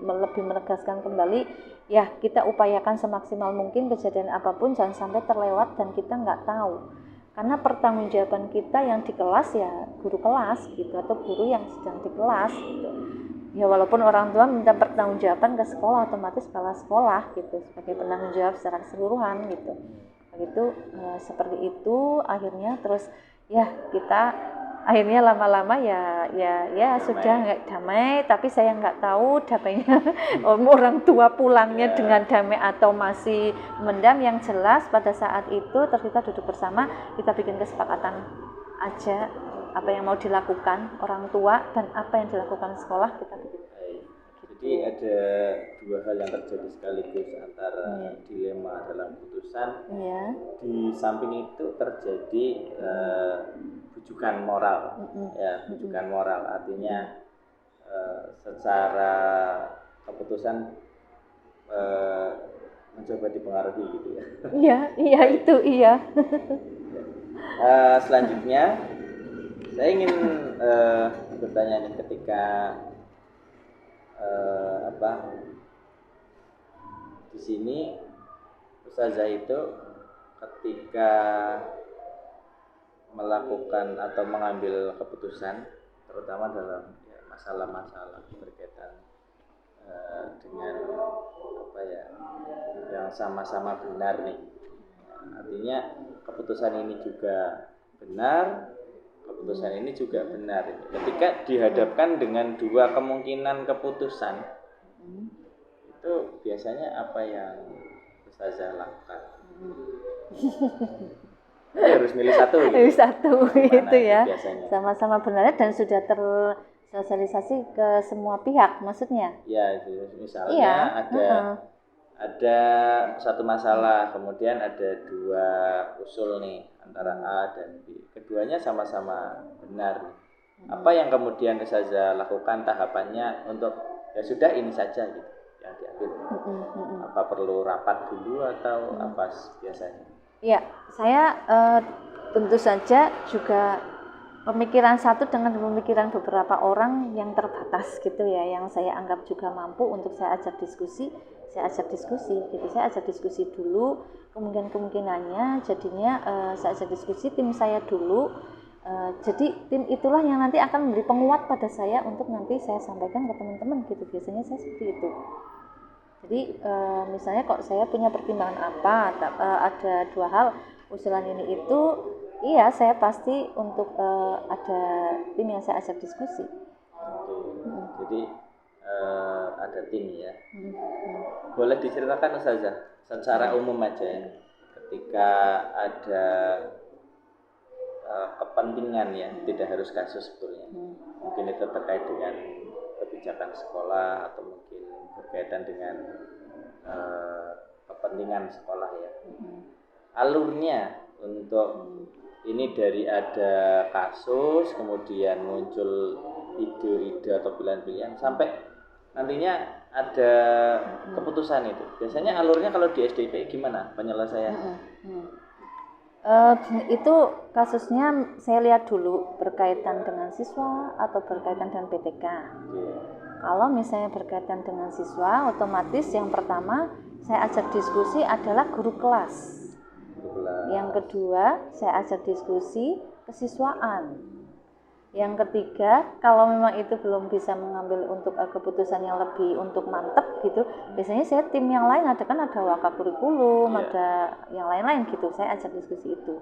lebih menegaskan kembali ya, kita upayakan semaksimal mungkin kejadian apapun jangan sampai terlewat dan kita nggak tahu. Karena pertanggungjawaban kita yang di kelas ya guru kelas gitu, atau guru yang sedang di kelas gitu. Ya walaupun orang tua minta pertanggungjawaban ke sekolah, otomatis kepala sekolah gitu sebagai penanggung jawab secara keseluruhan gitu. Begitu seperti itu akhirnya. Terus ya kita akhirnya lama-lama ya sudah nggak damai, tapi saya nggak tahu damainya orang tua pulangnya dengan damai atau masih mendam. Yang jelas pada saat itu terus kita duduk bersama, kita bikin kesepakatan aja apa yang mau dilakukan orang tua dan apa yang dilakukan sekolah, kita bikin. Jadi ada dua hal yang terjadi sekaligus antara dilema dalam putusan. Di samping itu terjadi bujukan moral, bujukan moral, artinya secara keputusan mencoba dipengaruhi gitu ya. Iya itu iya. Selanjutnya saya ingin bertanya nih, ketika di sini ustazah itu ketika melakukan atau mengambil keputusan terutama dalam masalah-masalah berkaitan dengan yang sama-sama benar nih, artinya keputusan ini juga benar, keputusan ini juga benar. Ketika dihadapkan dengan dua kemungkinan keputusan, itu biasanya apa yang ustazah lakukan? Harus milih satu gitu. Milih satu itu ya. Biasanya? Sama-sama benar dan sudah tersosialisasi ke semua pihak maksudnya. Ya, misalnya ada satu masalah, kemudian ada dua usul nih antara A dan B, keduanya sama-sama benar. Apa yang kemudian ustazah lakukan tahapannya untuk ya sudah ini saja gitu, yang diambil? Apa perlu rapat dulu atau apa biasanya? Ya, saya tentu saja juga pemikiran satu dengan pemikiran beberapa orang yang terbatas gitu ya, yang saya anggap juga mampu untuk saya ajak diskusi gitu. Saya ajak diskusi dulu kemungkinannya, jadinya saya ajak diskusi tim saya dulu. Jadi tim itulah yang nanti akan memberi penguat pada saya untuk nanti saya sampaikan ke teman-teman gitu. Biasanya saya seperti itu. Jadi misalnya kok saya punya pertimbangan apa, ada dua hal usulan ini itu, iya saya pasti untuk ada tim yang saya ajak diskusi. Jadi ada tim ya. Boleh diceritakan Ustazah secara umum aja ya, ketika ada kepentingan ya, tidak harus kasus sebetulnya. Mungkin itu terkait dengan kebijakan sekolah atau mungkin berkaitan dengan kepentingan sekolah ya. Alurnya untuk ini dari ada kasus, kemudian muncul ide-ide atau pilihan-pilihan sampai nantinya ada keputusan itu. Biasanya alurnya kalau di SDP gimana penyelesaian? Itu kasusnya saya lihat dulu berkaitan dengan siswa atau berkaitan dengan PTK. Kalau misalnya berkaitan dengan siswa, otomatis yang pertama saya ajak diskusi adalah guru kelas. Yang kedua saya ajak diskusi kesiswaan. Yang ketiga, kalau memang itu belum bisa mengambil untuk keputusan yang lebih untuk mantep gitu, biasanya saya tim yang lain ada wakakurikulum, ada yang lain-lain gitu, saya ajak diskusi itu.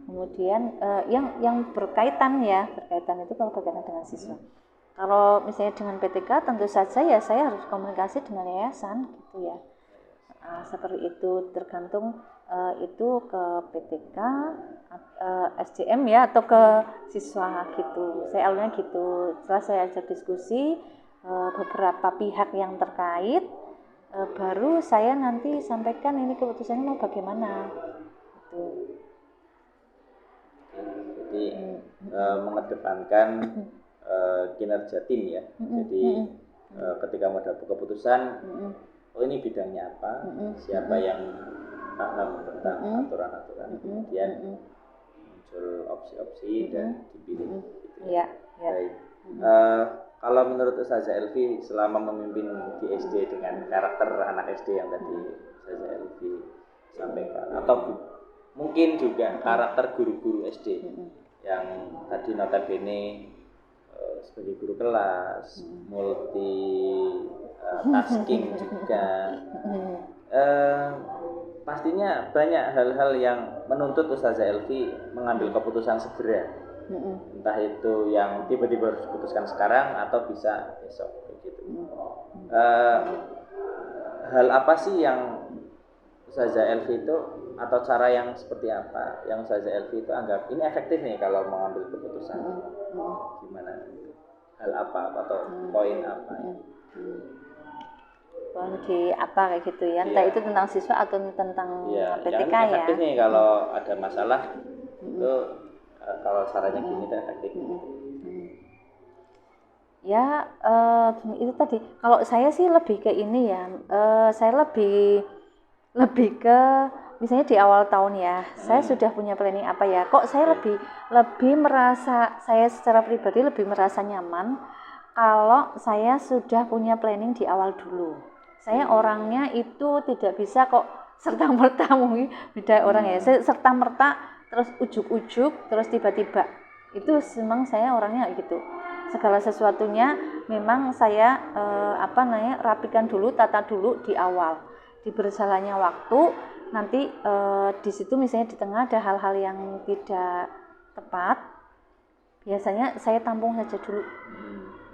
Kemudian yang berkaitan itu kalau berkaitan dengan siswa. Kalau misalnya dengan PTK tentu saja ya saya harus komunikasi dengan yayasan gitu ya. Seperti itu, tergantung itu ke PTK, SDM ya atau ke siswa gitu. Saya alurnya gitu. Setelah saya ajak diskusi beberapa pihak yang terkait, baru saya nanti sampaikan ini keputusannya mau bagaimana. Gitu. Jadi mengedepankan kinerja tim ya. Jadi ketika mau dapat keputusan, oh ini bidangnya apa, siapa yang paham tentang aturan-aturan, kemudian muncul opsi-opsi dan dipilih. Gitu. Baik. Kalau menurut Ustazah Elvi selama memimpin di SD dengan karakter anak SD yang tadi Ustazah Elvi sampaikan, atau mungkin juga karakter guru-guru SD yang tadi notabene sebagai guru kelas, multi tasking juga, pastinya banyak hal-hal yang menuntut Ustazah Elvi mengambil keputusan segera, entah itu yang tiba-tiba harus diputuskan sekarang atau bisa besok begitu. Hal apa sih yang Ustazah Elvi itu, atau cara yang seperti apa yang Ustazah Elvi itu anggap ini efektif nih kalau mengambil keputusan? Gimana? Hal apa atau poin apa? Poin di apa kayak gitu ya? Entah itu tentang siswa atau tentang PTK yang efektif nih kalau ada masalah itu kalau caranya gini itu efektif. Ya itu tadi. Kalau saya sih lebih ke ini ya. Saya lebih ke misalnya di awal tahun ya, saya sudah punya planning apa ya, kok saya lebih merasa, saya secara pribadi lebih merasa nyaman kalau saya sudah punya planning di awal dulu. Saya orangnya itu tidak bisa kok serta-merta, mungkin beda orang ya, saya serta-merta terus ujuk-ujuk terus tiba-tiba, itu memang saya orangnya gitu. Segala sesuatunya memang saya rapikan dulu, tata dulu di awal. Di berjalannya waktu nanti di situ misalnya di tengah ada hal-hal yang tidak tepat, biasanya saya tampung saja dulu.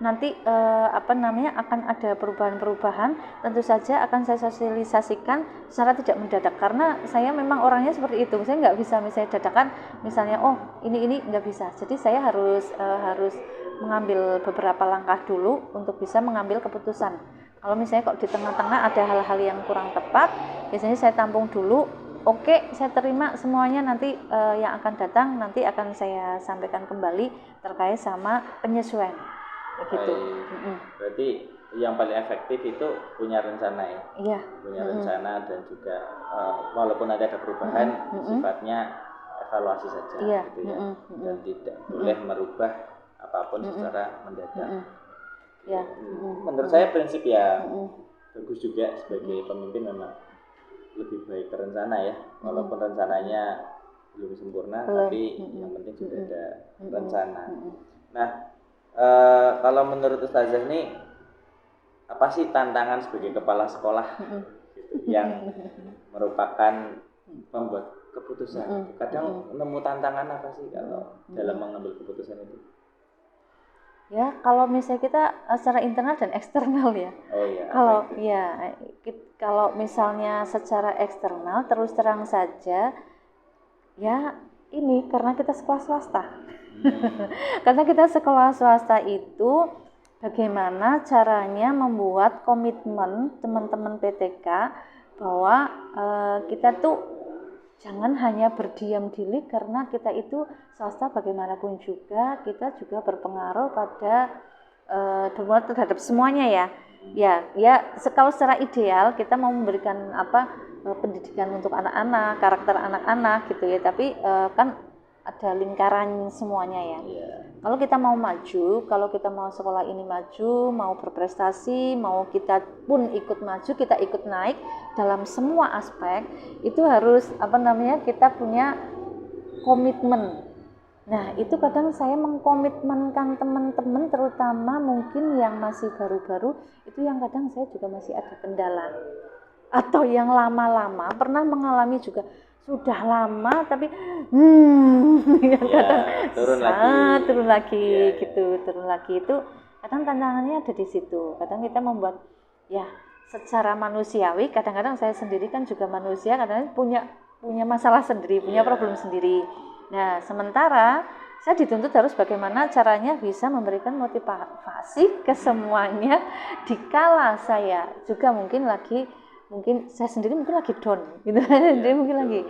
Nanti akan ada perubahan-perubahan, tentu saja akan saya sosialisasikan secara tidak mendadak, karena saya memang orangnya seperti itu. Saya nggak bisa misalnya dadakan misalnya ini nggak bisa. Jadi saya harus mengambil beberapa langkah dulu untuk bisa mengambil keputusan. Kalau misalnya kok di tengah-tengah ada hal-hal yang kurang tepat, biasanya saya tampung dulu. Oke, saya terima semuanya, nanti yang akan datang nanti akan saya sampaikan kembali terkait sama penyesuaian. Begitu. Berarti yang paling efektif itu punya rencana ya. Iya. Punya rencana dan juga walaupun ada perubahan sifatnya evaluasi saja gitu ya. Dan tidak boleh merubah apapun secara mendadak. Ya. Menurut saya prinsip ya bagus juga sebagai pemimpin, memang lebih baik berencana ya. Walaupun rencananya belum sempurna, tapi yang penting sudah ada rencana. Nah, kalau menurut Ustazah ini apa sih tantangan sebagai kepala sekolah gitu, yang merupakan pembuat keputusan? Kadang nemu tantangan apa sih kalau dalam mengambil keputusan itu? Ya, kalau misalnya kita secara internal dan eksternal ya. Oh iya. Kalau misalnya secara eksternal terus terang saja, ya ini karena kita sekolah swasta. Karena kita sekolah swasta itu bagaimana caranya membuat komitmen teman-teman PTK bahwa kita tuh jangan hanya berdiam diri, karena kita itu swasta bagaimanapun juga kita juga berpengaruh pada terhadap semuanya ya. Kalau secara ideal kita mau memberikan pendidikan untuk anak-anak, karakter anak-anak gitu ya, tapi kan ada lingkaran semuanya ya. Kalau kita mau maju, kalau kita mau sekolah ini maju, mau berprestasi, mau kita pun ikut maju, kita ikut naik dalam semua aspek, itu harus kita punya komitmen. Nah, itu kadang saya mengkomitmenkan teman-teman, terutama mungkin yang masih baru-baru, itu yang kadang saya juga masih ada kendala. Atau yang lama-lama pernah mengalami juga, sudah lama tapi turun lagi turun lagi itu kadang tantangannya ada di situ. Kadang kita membuat secara manusiawi, kadang-kadang saya sendiri kan juga manusia, kadang-kadang punya masalah sendiri, punya problem sendiri. Nah, sementara saya dituntut harus bagaimana caranya bisa memberikan motivasi ke semuanya dikala saya juga mungkin saya sendiri mungkin lagi down gitu. Jadi mungkin lagi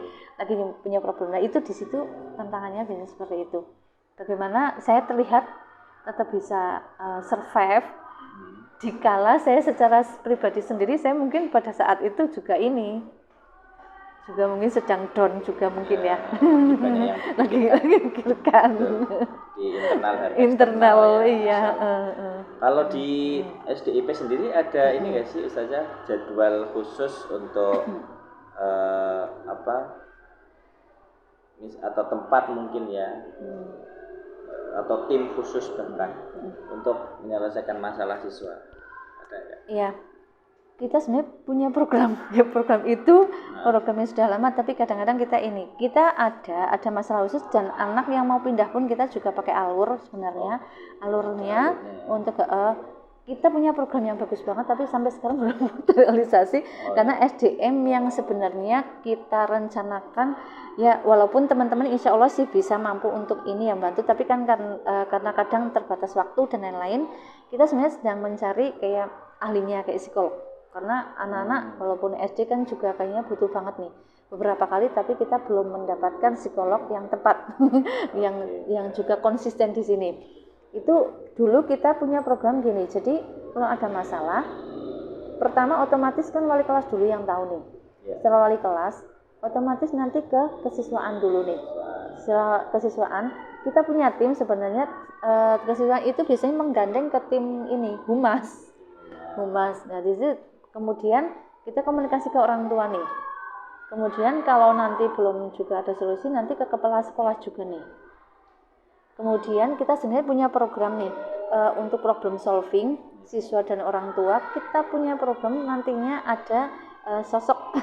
punya problem. Nah, itu di situ tantangannya bisa seperti itu. Bagaimana saya terlihat tetap bisa survive dikala saya secara pribadi sendiri, saya mungkin pada saat itu juga mungkin sedang down juga mungkin ya. Lagi pikirkan di internal ya. Kalau di SDIP sendiri ada ini nggak sih Ustazah, jadwal khusus untuk atau tempat mungkin ya, atau tim khusus bahkan untuk menyelesaikan masalah siswa, ada nggak? Iya, kita sebenarnya punya program itu programnya sudah lama, tapi kadang-kadang kita ada masalah khusus, dan anak yang mau pindah pun kita juga pakai alur sebenarnya. Alurnya untuk kita punya program yang bagus banget, tapi sampai sekarang belum terrealisasi karena SDM yang sebenarnya kita rencanakan ya, walaupun teman-teman insya Allah sih bisa mampu untuk ini yang bantu, tapi kan karena kadang terbatas waktu dan lain-lain, kita sebenarnya sedang mencari kayak ahlinya, kayak psikolog. Karena anak-anak walaupun SD kan juga kayaknya butuh banget nih beberapa kali, tapi kita belum mendapatkan psikolog yang tepat yang juga konsisten di sini. Itu dulu kita punya program gini, jadi kalau ada masalah, pertama otomatis kan wali kelas dulu yang tahu nih. Setelah wali kelas, otomatis nanti ke kesiswaan dulu nih. Setelah kesiswaan, kita punya tim sebenarnya. Kesiswaan itu biasanya menggandeng ke tim ini, humas. Nah, di situ kemudian kita komunikasi ke orang tua nih. Kemudian kalau nanti belum juga ada solusi, nanti ke kepala sekolah juga nih. Kemudian kita sebenarnya punya program nih untuk problem solving siswa dan orang tua. Kita punya program nantinya ada sosok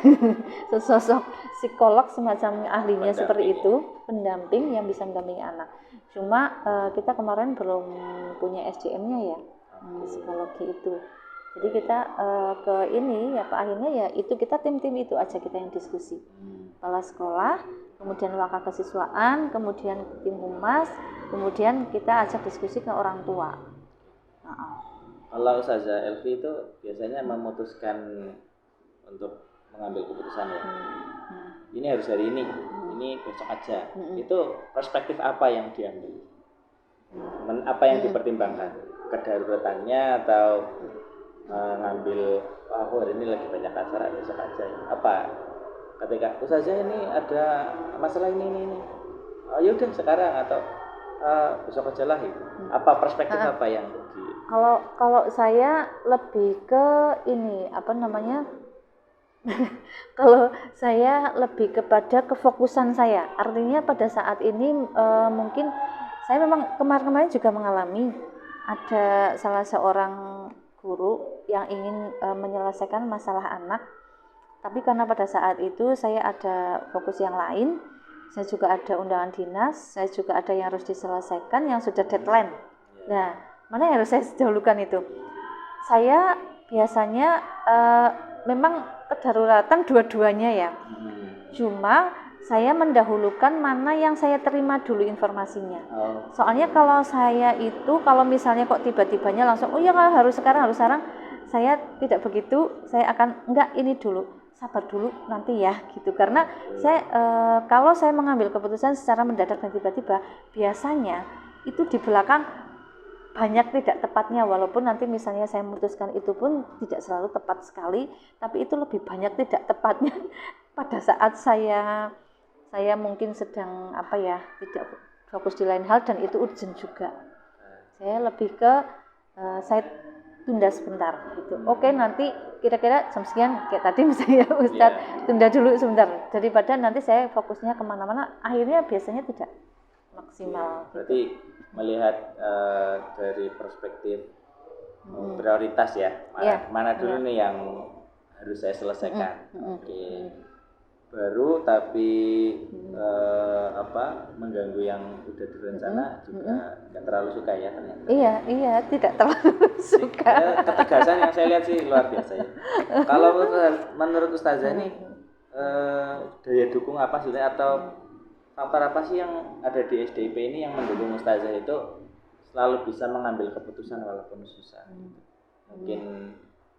psikolog semacam ahlinya seperti itu, pendamping yang bisa mendampingi anak. Cuma kita kemarin belum punya SDM-nya ya, psikologi itu. Jadi kita akhirnya ya itu kita tim-tim itu aja kita yang diskusi. Kepala sekolah, kemudian wakil kesiswaan, kemudian tim humas, kemudian kita ajak diskusi ke orang tua. Kalau Ustazah Elvi itu biasanya memutuskan untuk mengambil keputusan ya. Ini harus hari ini besok aja. Itu perspektif apa yang diambil? Apa yang dipertimbangkan? Kedaruratannya atau ngambil aku hari ini lagi banyak acara besok aja ya. Apa ketika Ustazah ini ada masalah ini oh ya udah sekarang atau besok aja lah itu. Apa perspektif apa yang kalau saya lebih ke ini apa namanya kalau saya lebih kepada kefokusan saya, artinya pada saat ini mungkin saya memang kemarin-kemarin juga mengalami ada salah seorang guru yang ingin menyelesaikan masalah anak, tapi karena pada saat itu saya ada fokus yang lain, saya juga ada undangan dinas, saya juga ada yang harus diselesaikan yang sudah deadline. Nah, mana yang harus saya dahulukan itu? Saya biasanya memang kedaruratan dua-duanya ya. Cuma saya mendahulukan mana yang saya terima dulu informasinya. Soalnya kalau saya itu kalau misalnya kok tiba-tibanya langsung oh ya harus sekarang, saya tidak begitu. Saya akan enggak ini dulu, sabar dulu nanti ya gitu. Karena saya kalau saya mengambil keputusan secara mendadak dan tiba-tiba, biasanya itu di belakang banyak tidak tepatnya, walaupun nanti misalnya saya memutuskan itu pun tidak selalu tepat sekali, tapi itu lebih banyak tidak tepatnya pada saat saya mungkin sedang tidak fokus di lain hal dan itu urgent juga. Saya lebih ke saya tunda sebentar gitu. Oke, nanti kira-kira jam sekian kayak tadi misalnya Ustadz tunda dulu sebentar, daripada nanti saya fokusnya kemana-mana akhirnya biasanya tidak maksimal. Berarti melihat dari perspektif prioritas ya, mana dulu nih yang harus saya selesaikan. Oke. Baru tapi mengganggu yang udah direncana juga nggak terlalu suka ya ternyata. Iya tidak terlalu suka. Ketegasan yang saya lihat sih luar biasa ya. Kalau menurut Ustazah ini daya dukung apa sih atau faktor apa sih yang ada di SDP ini yang mendukung Ustazah itu selalu bisa mengambil keputusan walaupun susah? Mungkin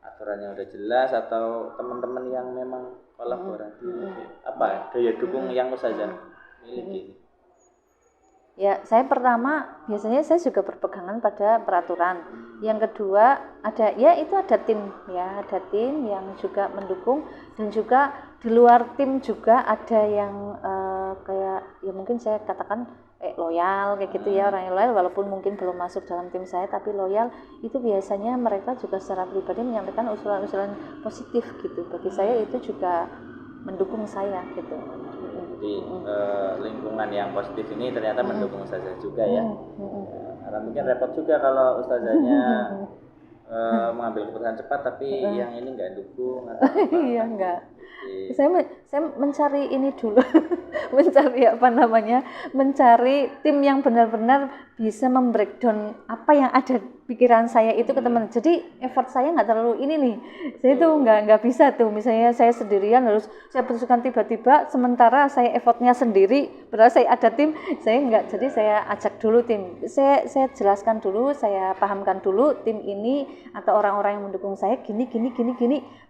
aturannya udah jelas atau teman-teman yang memang kolaboratif. Apa daya dukung yang Ustazah miliki? Ya, saya pertama biasanya saya juga berpegangan pada peraturan. Yang kedua ada tim yang juga mendukung, dan juga di luar tim juga ada yang kayak ya mungkin saya katakan loyal kayak gitu ya, orang yang loyal walaupun mungkin belum masuk dalam tim saya tapi loyal. Itu biasanya mereka juga secara pribadi menyampaikan usulan-usulan positif gitu. Bagi saya itu juga mendukung saya gitu. Jadi lingkungan yang positif ini ternyata mendukung Ustazah juga ya. Karena mungkin repot juga kalau Ustazahnya mengambil keputusan cepat tapi yang ini nggak dukung atau apa. Iya enggak. Saya mencari ini dulu, mencari tim yang benar-benar bisa membreakdown apa yang ada pikiran saya itu ke teman. Jadi effort saya nggak terlalu ini nih. Saya itu nggak bisa tuh. Misalnya saya sendirian harus saya putuskan tiba-tiba, sementara saya effortnya sendiri. Padahal saya ada tim, saya nggak. Jadi saya ajak dulu tim. Saya jelaskan dulu, saya pahamkan dulu tim ini atau orang-orang yang mendukung saya gini.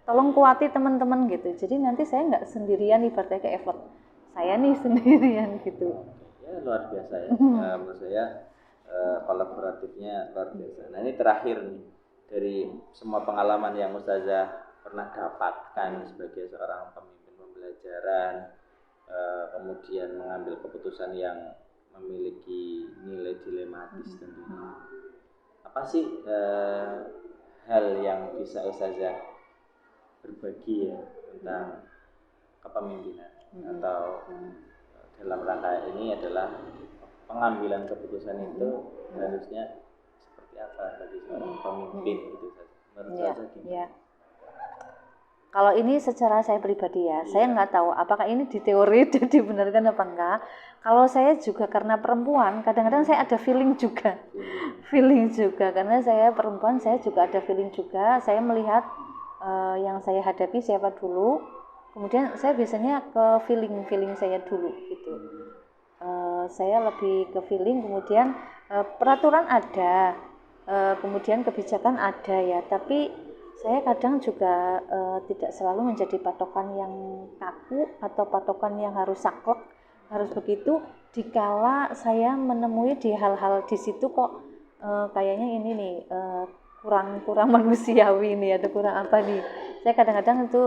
Tolong kuati teman-teman gitu. Jadi nanti saya nggak sendirian ibaratnya ke effort saya nih sendirian gitu. Ya luar biasa ya. Menurut saya kolaboratifnya luar biasa. Nah ini terakhir nih dari semua pengalaman yang Ustazah pernah dapatkan sebagai seorang pemimpin pembelajaran, kemudian mengambil keputusan yang memiliki nilai dilematis tentunya. Apa sih hal yang bisa Ustazah berbagi ya tentang kepemimpinan atau dalam rangka ini adalah pengambilan keputusan itu harusnya seperti apa bagi seorang pemimpin gitu menurut saya gimana? Kalau ini secara saya pribadi ya, saya nggak tahu apakah ini di teori dibenarkan apa enggak. Kalau saya juga karena perempuan, kadang-kadang saya ada feeling juga karena saya perempuan, saya juga ada feeling juga. Saya melihat yang saya hadapi siapa dulu, kemudian saya biasanya ke feeling saya dulu gitu. Saya lebih ke feeling, kemudian peraturan ada, kemudian kebijakan ada ya, tapi saya kadang juga tidak selalu menjadi patokan yang kaku atau patokan yang harus saklek, harus begitu. Dikala saya menemui di hal-hal di situ kok kayaknya ini nih kurang manusiawi nih, ada kurang apa nih. Saya kadang-kadang itu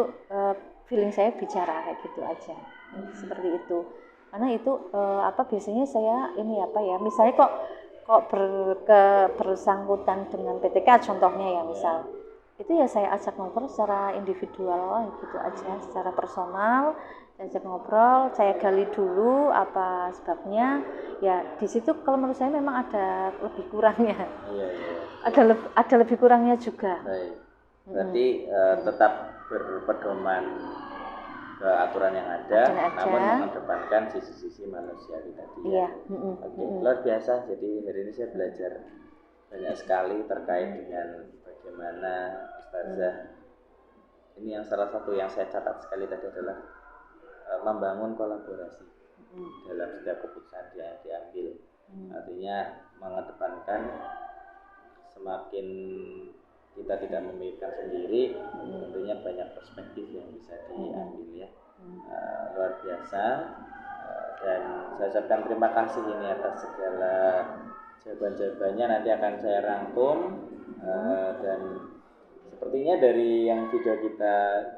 feeling saya bicara kayak gitu aja, seperti itu. Karena itu biasanya saya ini misalnya kok bersangkutan dengan PTK contohnya ya misal, itu ya saya ajak ngobrol secara individual gitu aja, secara personal, saya ajak ngobrol, saya gali dulu apa sebabnya. Ya di situ kalau menurut saya memang ada lebih kurangnya. Iya. Ada lebih kurangnya juga. Baik. Berarti tetap berpedoman ke aturan yang ada, namun mengedepankan sisi-sisi manusiawi tadi. Iya. Oke, luar biasa. Jadi hari ini saya belajar banyak sekali terkait dengan bagaimana Ustazah. Ini yang salah satu yang saya catat sekali tadi adalah membangun kolaborasi dalam setiap keputusan yang diambil. Artinya mengedepankan semakin kita tidak memikirkan sendiri, tentunya banyak perspektif yang bisa diambil ya. Luar biasa. Dan saya ucapkan terima kasih ini atas segala jawaban-jawabannya, nanti akan saya rangkum dan sepertinya dari yang video kita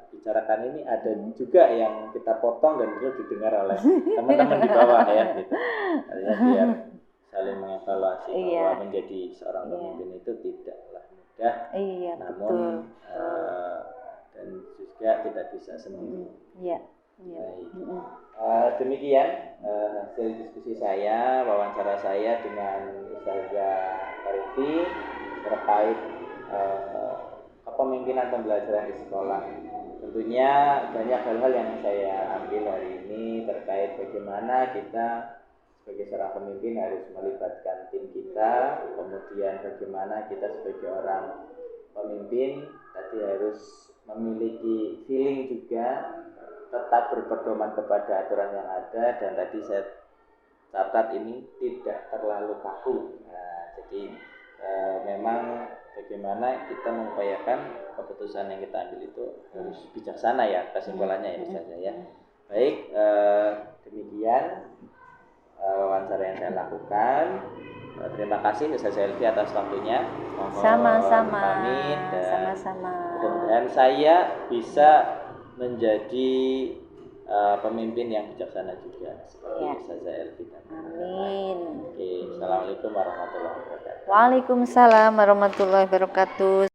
bicarakan ini ada juga yang kita potong dan perlu didengar oleh teman-teman di bawah ya gitu. Artinya biar saling mengevaluasi bahwa menjadi seorang pemimpin itu tidaklah mudah, namun dan juga tidak bisa sendiri. Demikian hasil diskusi saya, wawancara saya dengan Ustazah Arifi terkait kepemimpinan pembelajaran di sekolah. Tentunya banyak hal-hal yang saya ambil hari ini terkait bagaimana kita sebagai seorang pemimpin harus melibatkan tim kita, kemudian bagaimana kita sebagai orang pemimpin tadi harus memiliki feeling juga, tetap berpedoman kepada aturan yang ada, dan tadi saya catat ini tidak terlalu kaku. Jadi memang bagaimana kita mengupayakan keputusan yang kita ambil itu harus bijaksana ya, kesimpulannya ya misalnya ya. Baik, demikian wawancara yang saya lakukan. Terima kasih Ustazah Elvi atas waktunya. Sama-sama. Mudah-mudahan saya bisa menjadi pemimpin yang bijaksana juga seperti Ustazah Elvi. Amin. Oke, assalamualaikum warahmatullahi wabarakatuh. Waalaikumsalam warahmatullahi wabarakatuh.